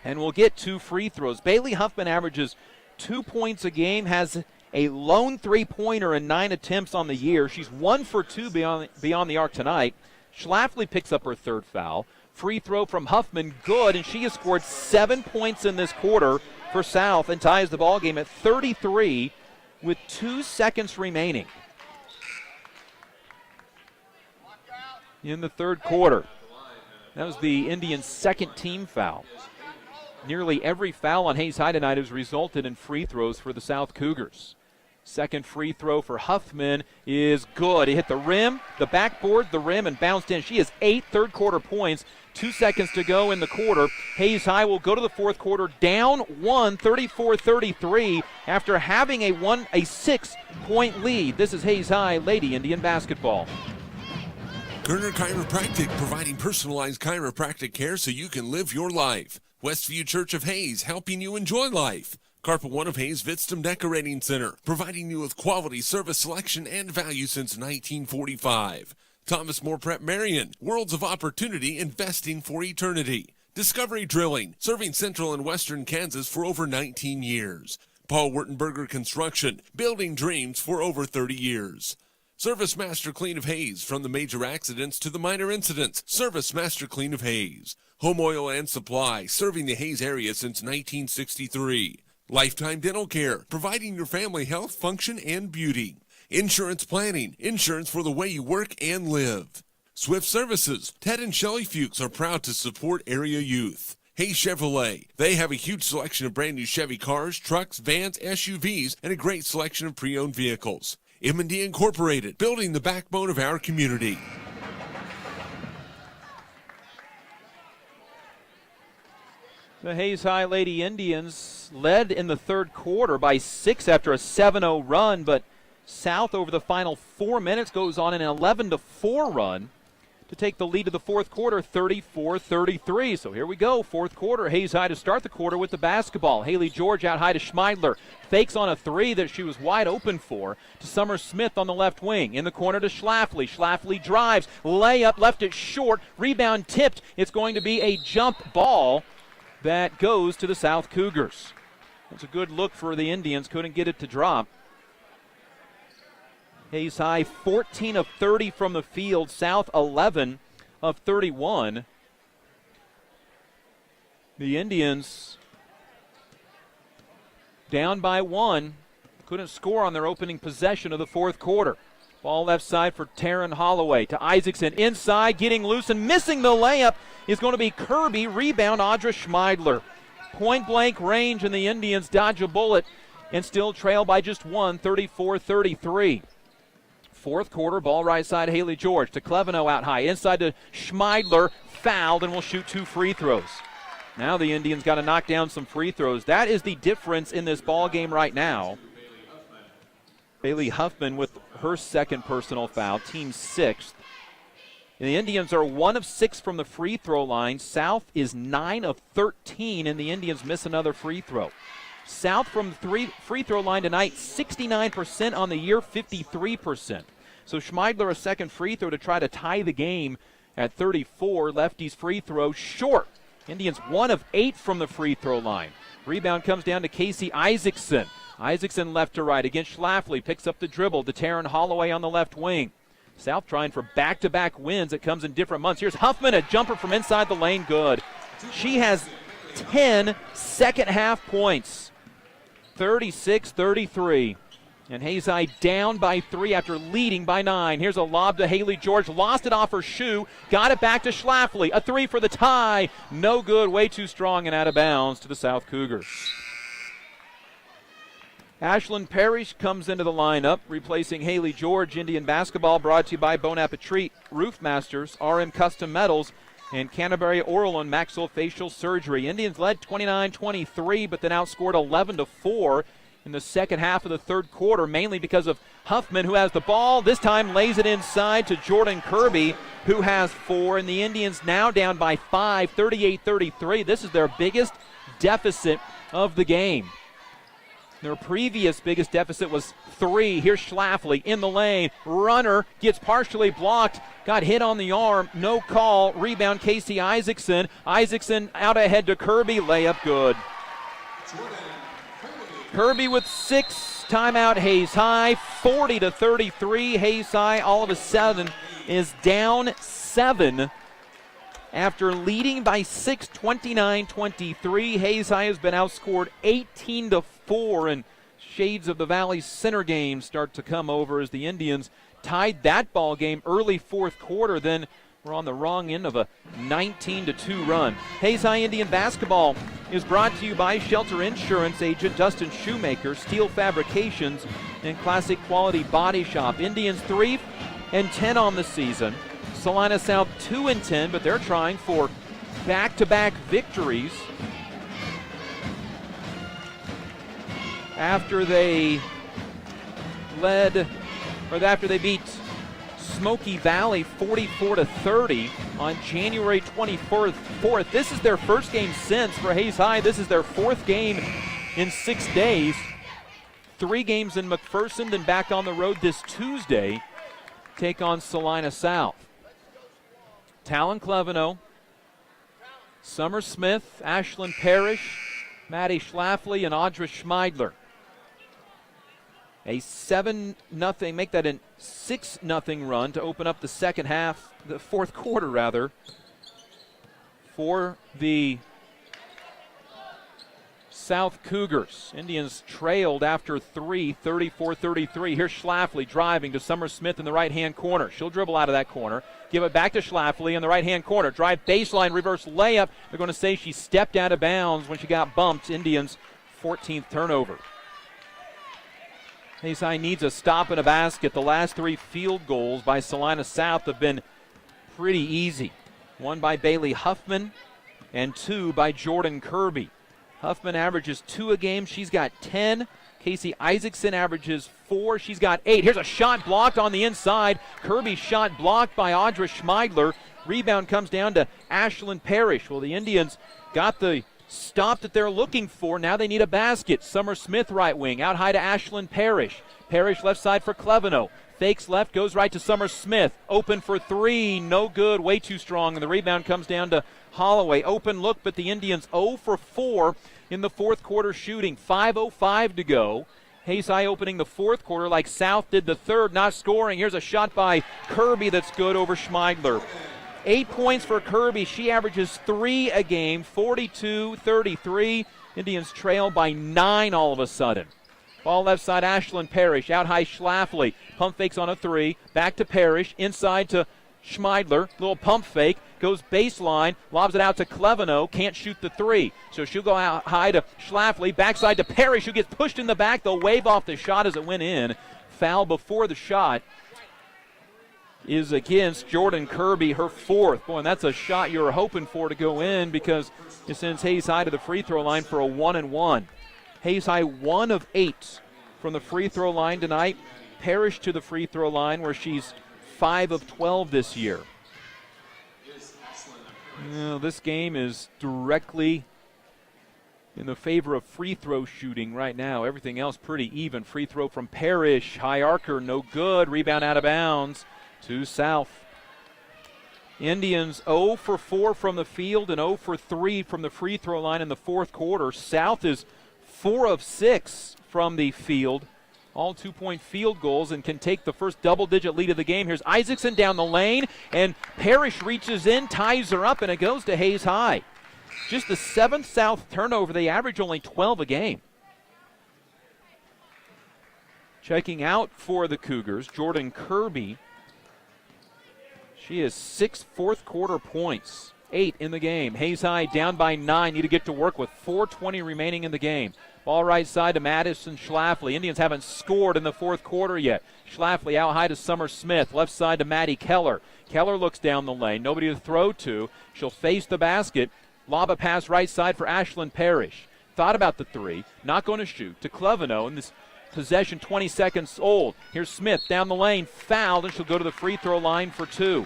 And we'll get 2 free throws. Bailey Huffman averages 2 points a game, has a lone 3-pointer in 9 attempts on the year. She's 1 for 2 beyond the arc tonight. Schlafly picks up her third foul. Free throw from Huffman, good, and she has scored 7 points in this quarter for South and ties the ball game at 33 with 2 seconds remaining in the third quarter. That was the Indians' second team foul. Nearly every foul on Hayes High tonight has resulted in free throws for the South Cougars. Second free throw for Huffman is good. It hit the rim, the backboard, the rim, and bounced in. She has 8 third quarter points. 2 seconds to go in the quarter. Hayes High will go to the fourth quarter down 1, 34-33, after having a 6-point lead. This is Hayes High Lady Indian basketball. Kerner Chiropractic, providing personalized chiropractic care so you can live your life. Westview Church of Hayes, helping you enjoy life. Carpet One of Hayes Vitstum Decorating Center, providing you with quality service selection and value since 1945. Thomas More Prep Marion, Worlds of Opportunity, investing for eternity. Discovery Drilling, serving central and western Kansas for over 19 years. Paul Wurtenberger Construction, building dreams for over 30 years. Service Master Clean of Hayes, from the major accidents to the minor incidents. Service Master Clean of Hayes. Home Oil and Supply, serving the Hayes area since 1963. Lifetime Dental Care, providing your family health, function, and beauty. Insurance Planning, insurance for the way you work and live. Swift Services, Ted and Shelley Fuchs are proud to support area youth. Hayes Chevrolet, they have a huge selection of brand new Chevy cars, trucks, vans, SUVs, and a great selection of pre-owned vehicles. M&D Incorporated, building the backbone of our community. The Hayes High Lady Indians led in the third quarter by 6 after a 7-0 run, but South over the final 4 minutes goes on an 11-4 run to take the lead of the fourth quarter, 34-33. So here we go, fourth quarter. Hayes High to start the quarter with the basketball. Haley George out high to Schmeidler. Fakes on a three that she was wide open for to Summer Smith on the left wing. In the corner to Schlafly. Schlafly drives. Layup, left it short. Rebound tipped. It's going to be a jump ball that goes to the South Cougars. That's a good look for the Indians. Couldn't get it to drop. Hayes High 14 of 30 from the field. South 11 of 31. The Indians down by one. Couldn't score on their opening possession of the fourth quarter. Ball left side for Taryn Holloway to Isaacson. Inside, getting loose and missing the layup is going to be Kirby. Rebound, Audra Schmeidler. Point blank range, and the Indians dodge a bullet and still trail by just one, 34-33. Fourth quarter, ball right side, Haley George to Cleveno out high. Inside to Schmeidler, fouled, and will shoot 2 free throws. Now the Indians got to knock down some free throws. That is the difference in this ball game right now. Bailey Huffman with her second personal foul, team 6th. And the Indians are 1 of 6 from the free throw line. South is 9 of 13, and the Indians miss another free throw. South from the free throw line tonight, 69% on the year, 53%. So Schmeidler a second free throw to try to tie the game at 34. Lefty's free throw short. Indians 1 of 8 from the free throw line. Rebound comes down to Casey Isaacson. Isaacson left to right against Schlafly. Picks up the dribble to Taryn Holloway on the left wing. South trying for back-to-back wins. It comes in different months. Here's Huffman, a jumper from inside the lane. Good. She has 10 second-half points. 36-33. And Hayes High down by 3 after leading by 9. Here's a lob to Haley George. Lost it off her shoe. Got it back to Schlafly. A 3 for the tie. No good. Way too strong and out of bounds to the South Cougars. Ashlyn Parrish comes into the lineup, replacing Haley George. Indian basketball brought to you by Bon Appetit, Roof Masters, RM Custom Metals, and Canterbury Oral and Maxillofacial Surgery. Indians led 29-23, but then outscored 11-4 in the second half of the third quarter, mainly because of Huffman, who has the ball. This time lays it inside to Jordan Kirby, who has 4, and the Indians now down by 5, 38-33. This is their biggest deficit of the game. Their previous biggest deficit was 3. Here's Schlafly in the lane. Runner gets partially blocked. Got hit on the arm. No call. Rebound Casey Isaacson. Isaacson out ahead to Kirby. Layup good. Kirby with 6. Timeout Hayes High. 40-33. Hayes High all of a sudden is down 7. After leading by 6, 29-23, Hayes High has been outscored 18-4, and shades of the Valley Center game start to come over as the Indians tied that ball game early fourth quarter. Then we're on the wrong end of a 19-2 run. Hayes High Indian basketball is brought to you by Shelter Insurance agent Dustin Shoemaker, Steel Fabrications, and Classic Quality Body Shop. Indians 3-10 on the season. Salina South 2-10, but they're trying for back-to-back victories after they beat Smoky Valley 44-30 on January 24th. This is their first game since for Hayes High. This is their 4th game in 6 days. 3 games in McPherson, then back on the road this Tuesday, take on Salina South. Talon Cleveno, Summer Smith, Ashlyn Parrish, Maddie Schlafly, and Audra Schmeidler. A 7-0, make that a 6-0 run to open up the second half, the fourth quarter rather, for the South Cougars. Indians trailed after 3, 34-33. Here's Schlafly driving to Summer Smith in the right-hand corner. She'll dribble out of that corner. Give it back to Schlafly in the right-hand corner. Drive baseline, reverse layup. They're going to say she stepped out of bounds when she got bumped. Indians' 14th turnover. Hayes High needs a stop and a basket. The last 3 field goals by Salina South have been pretty easy. 1 by Bailey Huffman and 2 by Jordan Kirby. Huffman averages 2 a game. She's got 10. Casey Isaacson averages 4. She's got 8. Here's a shot blocked on the inside. Kirby's shot blocked by Audra Schmeidler. Rebound comes down to Ashlyn Parrish. Well, the Indians got the stop that they're looking for. Now they need a basket. Summer Smith right wing. Out high to Ashlyn Parrish. Parrish left side for Cleveno. Fakes left, goes right to Summer Smith. Open for 3. No good. Way too strong. And the rebound comes down to Holloway. Open look, but the Indians 0 for 4 in the fourth quarter shooting. 5:05 to go. Hayes High opening the fourth quarter like South did the third, not scoring. Here's a shot by Kirby that's good over Schmeidler. 8 points for Kirby. She averages 3 a game, 42-33. Indians trail by 9 all of a sudden. Ball left side, Ashlyn Parrish. Out high, Schlafly. Pump fakes on a 3. Back to Parrish. Inside to Schmeidler. Little pump fake. Goes baseline. Lobs it out to Cleveno. Can't shoot the 3. So she'll go out high to Schlafly. Backside to Parrish, who gets pushed in the back. They'll wave off the shot as it went in. Foul before the shot is against Jordan Kirby, her 4th. Boy, and that's a shot you were hoping for to go in because it sends Hayes High to the free throw line for a 1-and-1. Hayes High 1 of 8 from the free throw line tonight. Parrish to the free throw line where she's 5 of 12 this year. This game is directly in the favor of free throw shooting right now. Everything else pretty even. Free throw from Parrish. High arcer, no good. Rebound out of bounds to South. Indians 0 for 4 from the field and 0 for 3 from the free throw line in the fourth quarter. South is 4 of 6 from the field. All 2-point field goals and can take the first double-digit lead of the game. Here's Isaacson down the lane, and Parrish reaches in, ties her up, and it goes to Hayes High. Just the 7th South turnover. They average only 12 a game. Checking out for the Cougars, Jordan Kirby. She has 6 fourth-quarter points, 8 in the game. Hayes High down by 9, need to get to work with 4:20 remaining in the game. Ball right side to Madison Schlafly. Indians haven't scored in the fourth quarter yet. Schlafly out high to Summer Smith. Left side to Maddie Keller. Keller looks down the lane. Nobody to throw to. She'll face the basket. Lob a pass right side for Ashlyn Parrish. Thought about the 3. Not going to shoot. To Cleveno. And this possession 20 seconds old. Here's Smith down the lane. Fouled, and she'll go to the free throw line for 2.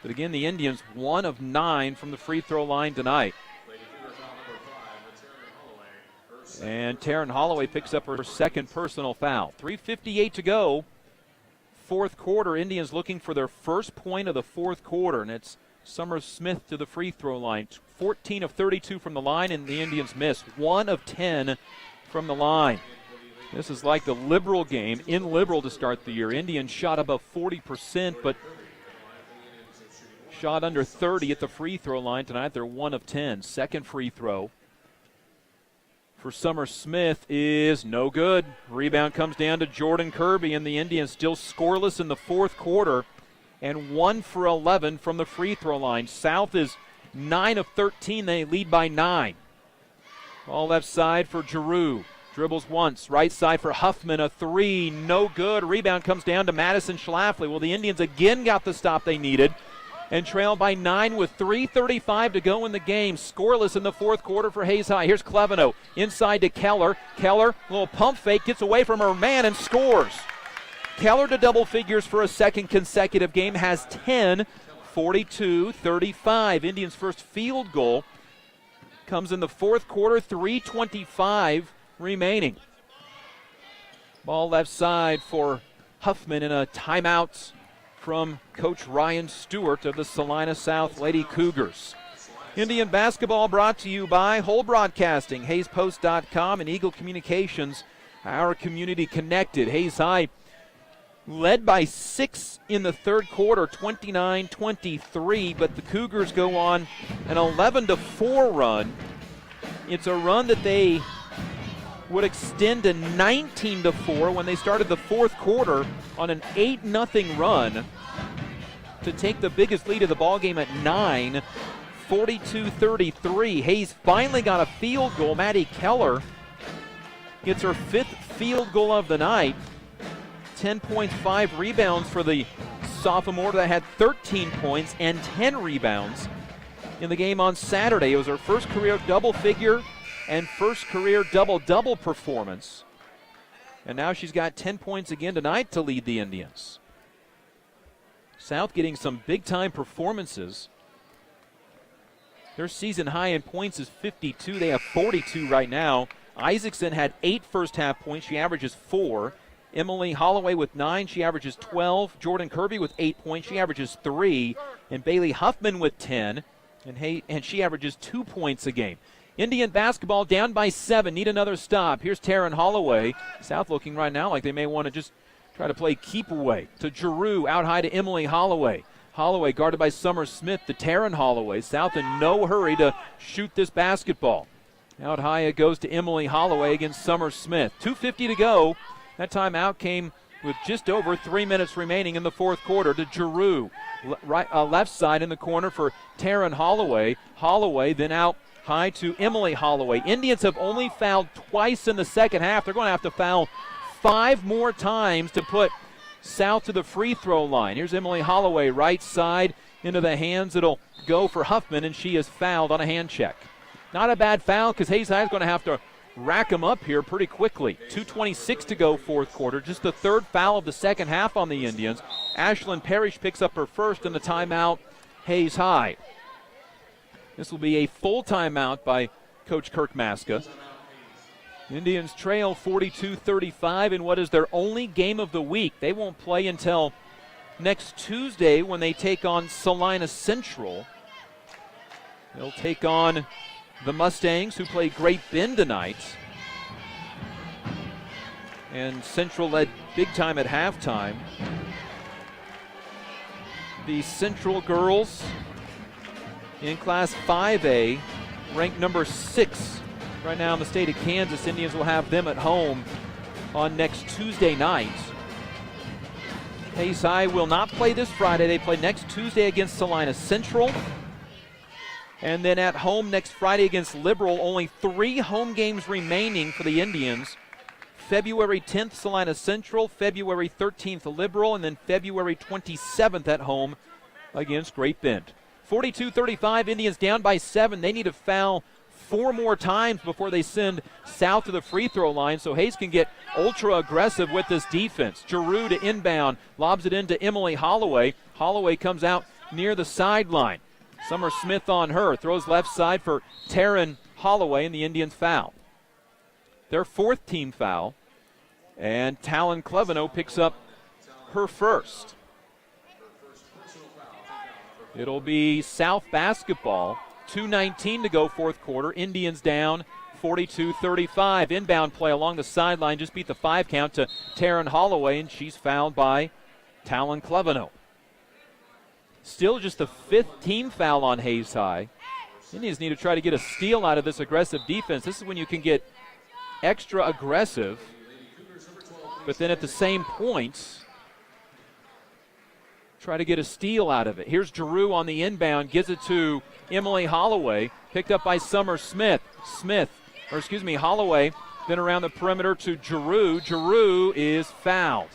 But again, the Indians 1 of 9 from the free throw line tonight. And Taryn Holloway picks up her 2nd personal foul. 3:58 to go. Fourth quarter, Indians looking for their first point of the fourth quarter, and it's Summer Smith to the free throw line. 14 of 32 from the line, and the Indians miss 1 of 10 from the line. This is like the Liberal game in Liberal to start the year. Indians shot above 40%, but shot under 30 at the free throw line tonight. They're 1 of 10. Second free throw for Summer Smith is no good. Rebound comes down to Jordan Kirby, and the Indians still scoreless in the fourth quarter and 1 for 11 from the free throw line. South is 9 of 13. They lead by 9. Ball left side for Giroux. Dribbles once. Right side for Huffman. A 3. No good. Rebound comes down to Madison Schlafly. Well, the Indians again got the stop they needed and trail by 9 with 3:35 to go in the game. Scoreless in the fourth quarter for Hayes High. Here's Cleveno inside to Keller. Keller, little pump fake, gets away from her man and scores. Keller to double figures for a second consecutive game, has 10, 42-35. Indians' first field goal comes in the fourth quarter, 3:25 remaining. Ball left side for Huffman in a timeout from Coach Ryan Stewart of the Salina South Lady Cougars. Indian basketball brought to you by Whole Broadcasting, HayesPost.com, and Eagle Communications, our community connected. Hayes High led by 6 in the third quarter, 29-23, but the Cougars go on an 11-4 run. It's a run that they would extend to 19-4 when they started the fourth quarter on an 8-0 run to take the biggest lead of the ballgame at 9, 42-33. Hayes finally got a field goal. Maddie Keller gets her 5th field goal of the night. 10 points, 5 rebounds for the sophomore that had 13 points and 10 rebounds in the game on Saturday. It was her first career double figure and first career double-double performance. And now she's got 10 points again tonight to lead the Indians. South getting some big-time performances. Their season high in points is 52. They have 42 right now. Isaacson had 8 first-half points. She averages 4. Emily Holloway with 9. She averages 12. Jordan Kirby with 8 points. She averages 3. And Bailey Huffman with 10. And she averages 2 points a game. Indian basketball down by 7. Need another stop. Here's Taryn Holloway. South looking right now like they may want to just try to play keep away. To Giroux, out high to Emily Holloway. Holloway guarded by Summer Smith to Taryn Holloway. South in no hurry to shoot this basketball. Out high it goes to Emily Holloway against Summer Smith. 2:50 to go. That timeout came with just over 3 minutes remaining in the fourth quarter to Giroux. Left side in the corner for Taryn Holloway. Holloway then out high to Emily Holloway. Indians have only fouled twice in the second half. They're going to have to foul 5 more times to put South to the free throw line. Here's Emily Holloway, right side into the hands. It'll go for Huffman, and she is fouled on a hand check. Not a bad foul because Hayes High is going to have to rack them up here pretty quickly. 2:26 to go fourth quarter. Just the third foul of the second half on the Indians. Ashlyn Parrish picks up her first in the timeout, Hayes High. This will be a full timeout by Coach Kirk Maska. Indians trail 42-35 in what is their only game of the week. They won't play until next Tuesday when they take on Salina Central. They'll take on the Mustangs, who play Great Bend tonight. And Central led big time at halftime. The Central girls in Class 5A, ranked number 6 right now in the state of Kansas. Indians will have them at home on next Tuesday night. Hayes High will not play this Friday. They play next Tuesday against Salina Central. And then at home next Friday against Liberal. Only 3 home games remaining for the Indians. February 10th, Salina Central. February 13th, Liberal. And then February 27th at home against Great Bend. 42-35, Indians down by 7. They need to foul 4 more times before they send South to the free throw line, so Hayes can get ultra aggressive with this defense. Giroux to inbound, lobs it into Emily Holloway. Holloway comes out near the sideline. Summer Smith on her, throws left side for Taryn Holloway, and the Indians foul. Their 4th team foul, and Talon Cleveno picks up her first. It'll be South basketball. 2:19 to go fourth quarter. Indians down 42-35. Inbound play along the sideline. Just beat the 5 count to Taryn Holloway, and she's fouled by Talon Cleveno. Still just the 5th team foul on Hayes High. Indians need to try to get a steal out of this aggressive defense. This is when you can get extra aggressive, but then at the same point, try to get a steal out of it. Here's Giroux on the inbound, gives it to Emily Holloway, picked up by Summer Smith. Holloway, then around the perimeter to Giroux. Giroux is fouled.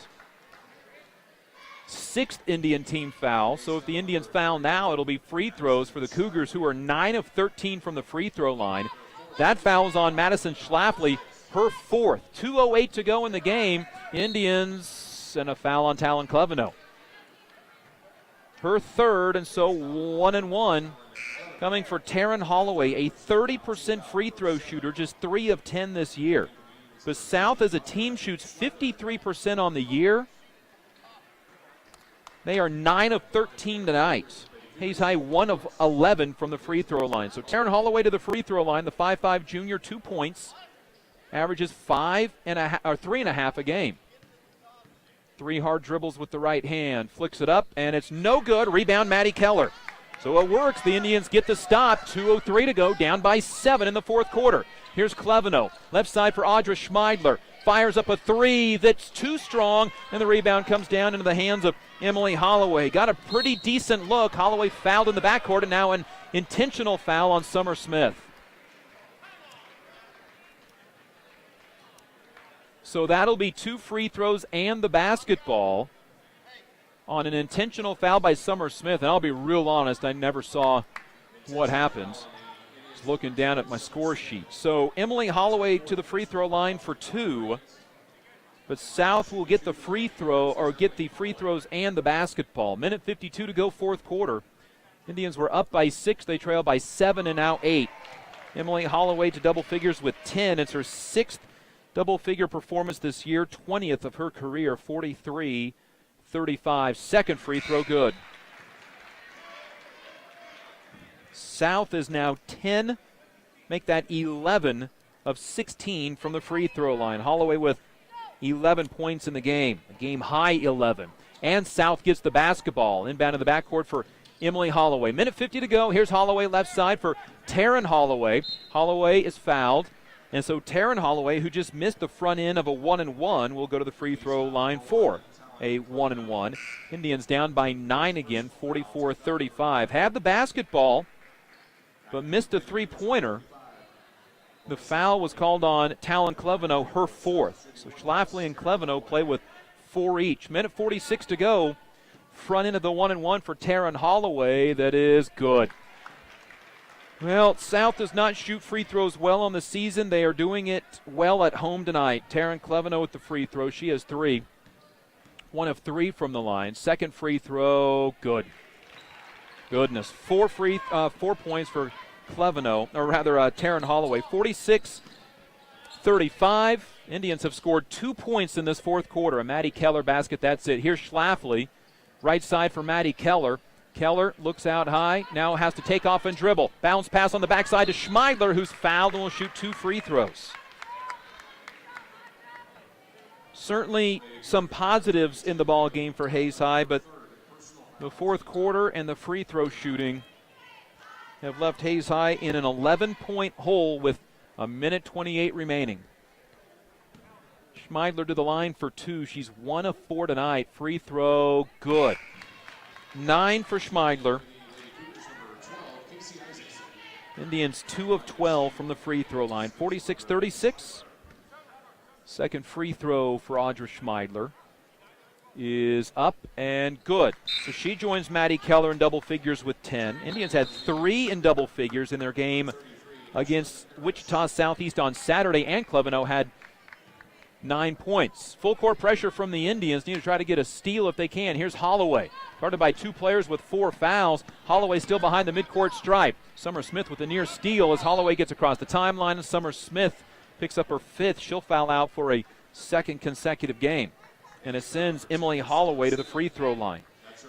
6th Indian team foul, so if the Indians foul now, it'll be free throws for the Cougars, who are 9 of 13 from the free throw line. That foul is on Madison Schlafly, her 4th. 2:08 to go in the game. Indians, and a foul on Talon Cleveno. Her 3rd, and so 1-1 coming for Taryn Holloway, a 30% free throw shooter, just 3 of 10 this year. But South as a team shoots 53% on the year. They are 9 of 13 tonight. Hayes High 1 of 11 from the free throw line. So Taryn Holloway to the free throw line, the 5'5" junior, 2 points, averages 3.5 a game. 3 hard dribbles with the right hand, flicks it up, and it's no good. Rebound, Maddie Keller. So it works. The Indians get the stop. 2:03 to go, down by 7 in the fourth quarter. Here's Cleveno, left side for Audra Schmeidler. Fires up a 3 that's too strong, and the rebound comes down into the hands of Emily Holloway. Got a pretty decent look. Holloway fouled in the backcourt, and now an intentional foul on Summer Smith. So that'll be 2 free throws and the basketball on an intentional foul by Summer Smith. And I'll be real honest, I never saw what happens. was looking down at my score sheet. So Emily Holloway to the free throw line for 2. But South will get the free throw, or get the free throws and the basketball. Minute 52 to go, fourth quarter. Indians were up by 6. They trail by 7 and now 8. Emily Holloway to double figures with 10. It's her 6th double-figure performance this year, 20th of her career, 43-35. Second free throw, good. South is now 10. Make that 11 of 16 from the free throw line. Holloway with 11 points in the game, a game high 11. And South gets the basketball. Inbound in the backcourt for Emily Holloway. Minute 50 to go. Here's Holloway left side for Taryn Holloway. Holloway is fouled. And so Taryn Holloway, who just missed the front end of a 1-and-1, will go to the free throw line for a 1-and-1. Indians down by 9 again, 44-35. Have the basketball, but missed a three-pointer. The foul was called on Talon Cleveno, her 4th. So Schlafly and Cleveno play with 4 each. Minute 46 to go. Front end of the 1-and-1 for Taryn Holloway. That is good. Well, South does not shoot free throws well on the season. They are doing it well at home tonight. Taryn Cleveno with the free throw. She has 3. 1 of 3 from the line. Second free throw, good. Goodness. 4 points for Cleveno, or rather Taryn Holloway. 46-35. Indians have scored 2 points in this fourth quarter. A Maddie Keller basket, that's it. Here's Schlafly, right side for Maddie Keller. Keller looks out high, now has to take off and dribble. Bounce pass on the backside to Schmeidler, who's fouled and will shoot 2 free throws. Certainly some positives in the ball game for Hayes High, but the fourth quarter and the free throw shooting have left Hayes High in an 11-point hole with a minute 28 remaining. Schmeidler to the line for 2. She's 1 of 4 tonight. Free throw, good. 9 for Schmeidler. Indians 2 of 12 from the free throw line. 46-36. Second free throw for Audra Schmeidler is up and good. So she joins Maddie Keller in double figures with 10. Indians had 3 in double figures in their game against Wichita Southeast on Saturday, and Cleveno had 9 points. Full court pressure from the Indians. Need to try to get a steal if they can. Here's Holloway, guarded by 2 players with 4 fouls. Holloway still behind the midcourt stripe. Summer Smith with a near steal as Holloway gets across the timeline, and Summer Smith picks up her 5th. She'll foul out for a 2nd consecutive game. And it sends Emily Holloway to the free throw line.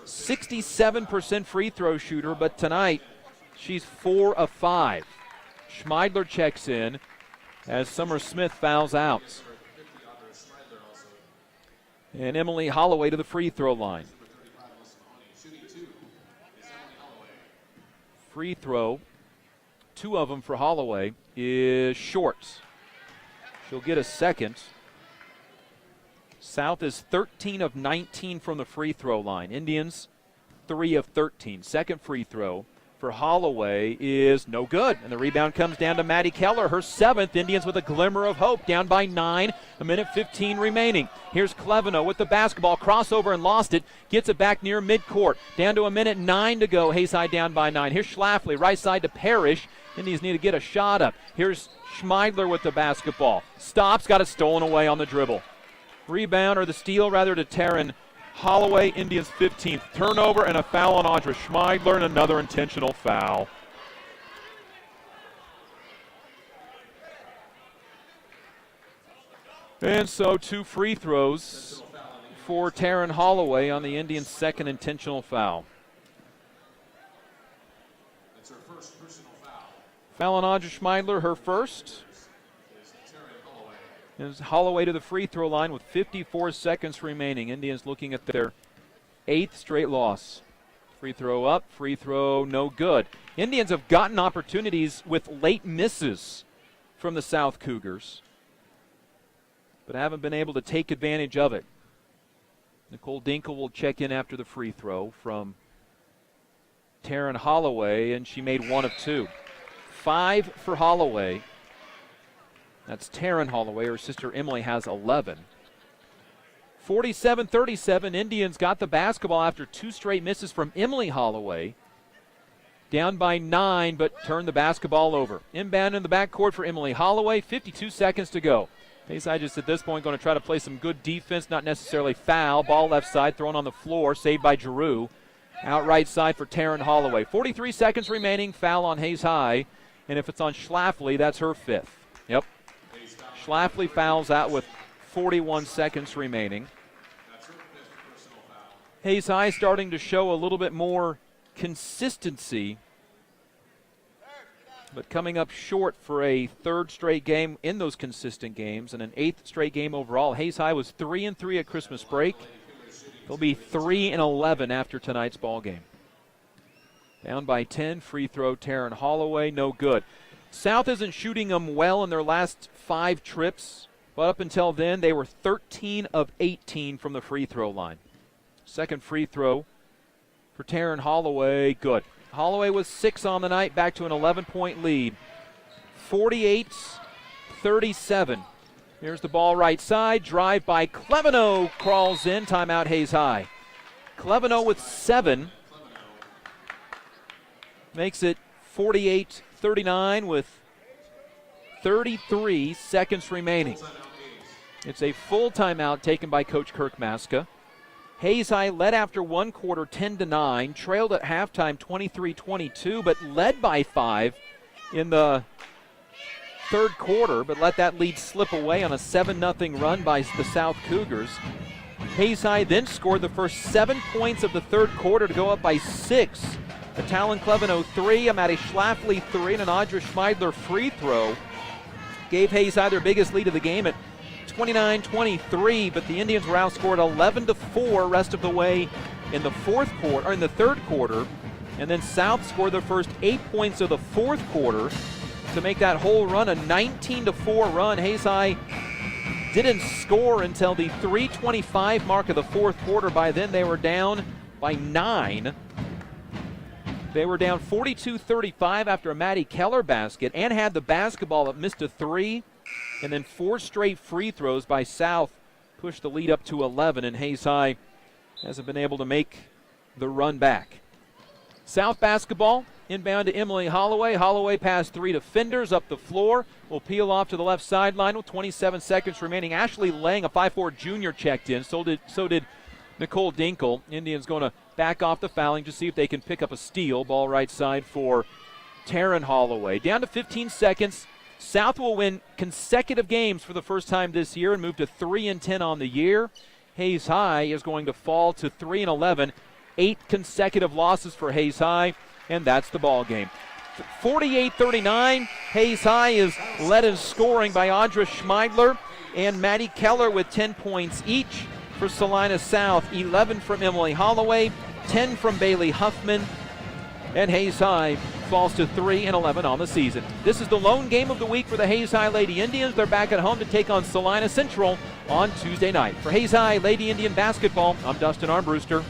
67% free throw shooter, but tonight she's 4 of 5. Schmeidler checks in as Summer Smith fouls out. And Emily Holloway to the free throw line. Free throw, 2 of them for Holloway, is short. She'll get a 2nd. South is 13 of 19 from the free throw line. Indians 3 of 13. Second free throw for Holloway is no good. And the rebound comes down to Maddie Keller, her 7th. Indians with a glimmer of hope, down by 9, a minute 15 remaining. Here's Cleveno with the basketball, crossover and lost it. Gets it back near midcourt. Down to a minute 9 to go. Hayes High down by 9. Here's Schlafly, right side to Parrish. Indians need to get a shot up. Here's Schmeidler with the basketball. Stops, got it stolen away on the dribble. Rebound, or the steal rather, to Taryn Holloway. Indians 15th turnover, and a foul on Audra Schmeidler, and another intentional foul. And so 2 free throws for Taryn Holloway on the Indians' 2nd intentional foul. That's her first personal foul. Foul on Audra Schmeidler, her 1st. Is Holloway to the free throw line with 54 seconds remaining. Indians looking at their 8th straight loss. Free throw up, free throw no good. Indians have gotten opportunities with late misses from the South Cougars, but haven't been able to take advantage of it. Nicole Dinkle will check in after the free throw from Taryn Holloway, and she made 1 of 2. 5 for Holloway. That's Taryn Holloway. Her sister Emily has 11. 47-37, Indians got the basketball after 2 straight misses from Emily Holloway. Down by 9, but turned the basketball over. Inbound in the backcourt for Emily Holloway, 52 seconds to go. Hayes High just at this point going to try to play some good defense, not necessarily foul. Ball left side, thrown on the floor, saved by Giroux. Out right side for Taryn Holloway. 43 seconds remaining, foul on Hayes High. And if it's on Schlafly, that's her 5th. Yep. Schlafly fouls out with 41 seconds remaining. Hayes High starting to show a little bit more consistency, but coming up short for a 3rd straight game in those consistent games and an 8th straight game overall. Hayes High was 3-3 at Christmas break. They'll be 3-11 after tonight's ball game. Down by 10, free throw Taryn Holloway, no good. South isn't shooting them well in their last 5 trips, but up until then they were 13 of 18 from the free throw line. Second free throw for Taryn Holloway, good. Holloway was 6 on the night, back to an 11-point lead. 48-37. Here's the ball right side, drive by Cleveno, crawls in, timeout Hayes High. Cleveno with 7. Makes it 48-39 with 33 seconds remaining. It's a full timeout taken by Coach Kirk Maska. Hayes High led after 1 quarter 10-9, trailed at halftime 23-22, but led by 5 in the 3rd quarter, but let that lead slip away on a 7-0 run by the South Cougars. Hayes High then scored the first 7 points of the 3rd quarter to go up by 6. A Talon Cleveno 3, a Maddie Schlafly 3, and an Audra Schmeidler free throw gave Hayes High their biggest lead of the game at 29-23, but the Indians were outscored 11-4 rest of the way in the 3rd quarter, and then South scored their first 8 points of the 4th quarter to make that whole run a 19-4 run. Hayes High didn't score until the 3:25 mark of the 4th quarter. By then they were down by 9. They were down 42-35 after a Maddie Keller basket and had the basketball that missed a 3. And then 4 straight free throws by South pushed the lead up to 11, and Hayes High hasn't been able to make the run back. South basketball, inbound to Emily Holloway. Holloway passed 3 defenders up the floor. Will peel off to the left sideline with 27 seconds remaining. Ashley Lang, a 5'4 junior, checked in. So did Nicole Dinkle. Indians going to back off the fouling to see if they can pick up a steal. Ball right side for Taryn Holloway. Down to 15 seconds. South will win consecutive games for the first time this year and move to 3-10 on the year. Hayes High is going to fall to 3-11. 8 consecutive losses for Hayes High, and that's the ball game. 48-39. Hayes High is led in scoring by Audra Schmeidler and Maddie Keller with 10 points each. For Salina South, 11 from Emily Holloway, 10 from Bailey Huffman, and Hayes High falls to 3-11 on the season. This is the lone game of the week for the Hayes High Lady Indians. They're back at home to take on Salina Central on Tuesday night. For Hayes High Lady Indian Basketball, I'm Dustin Armbruster.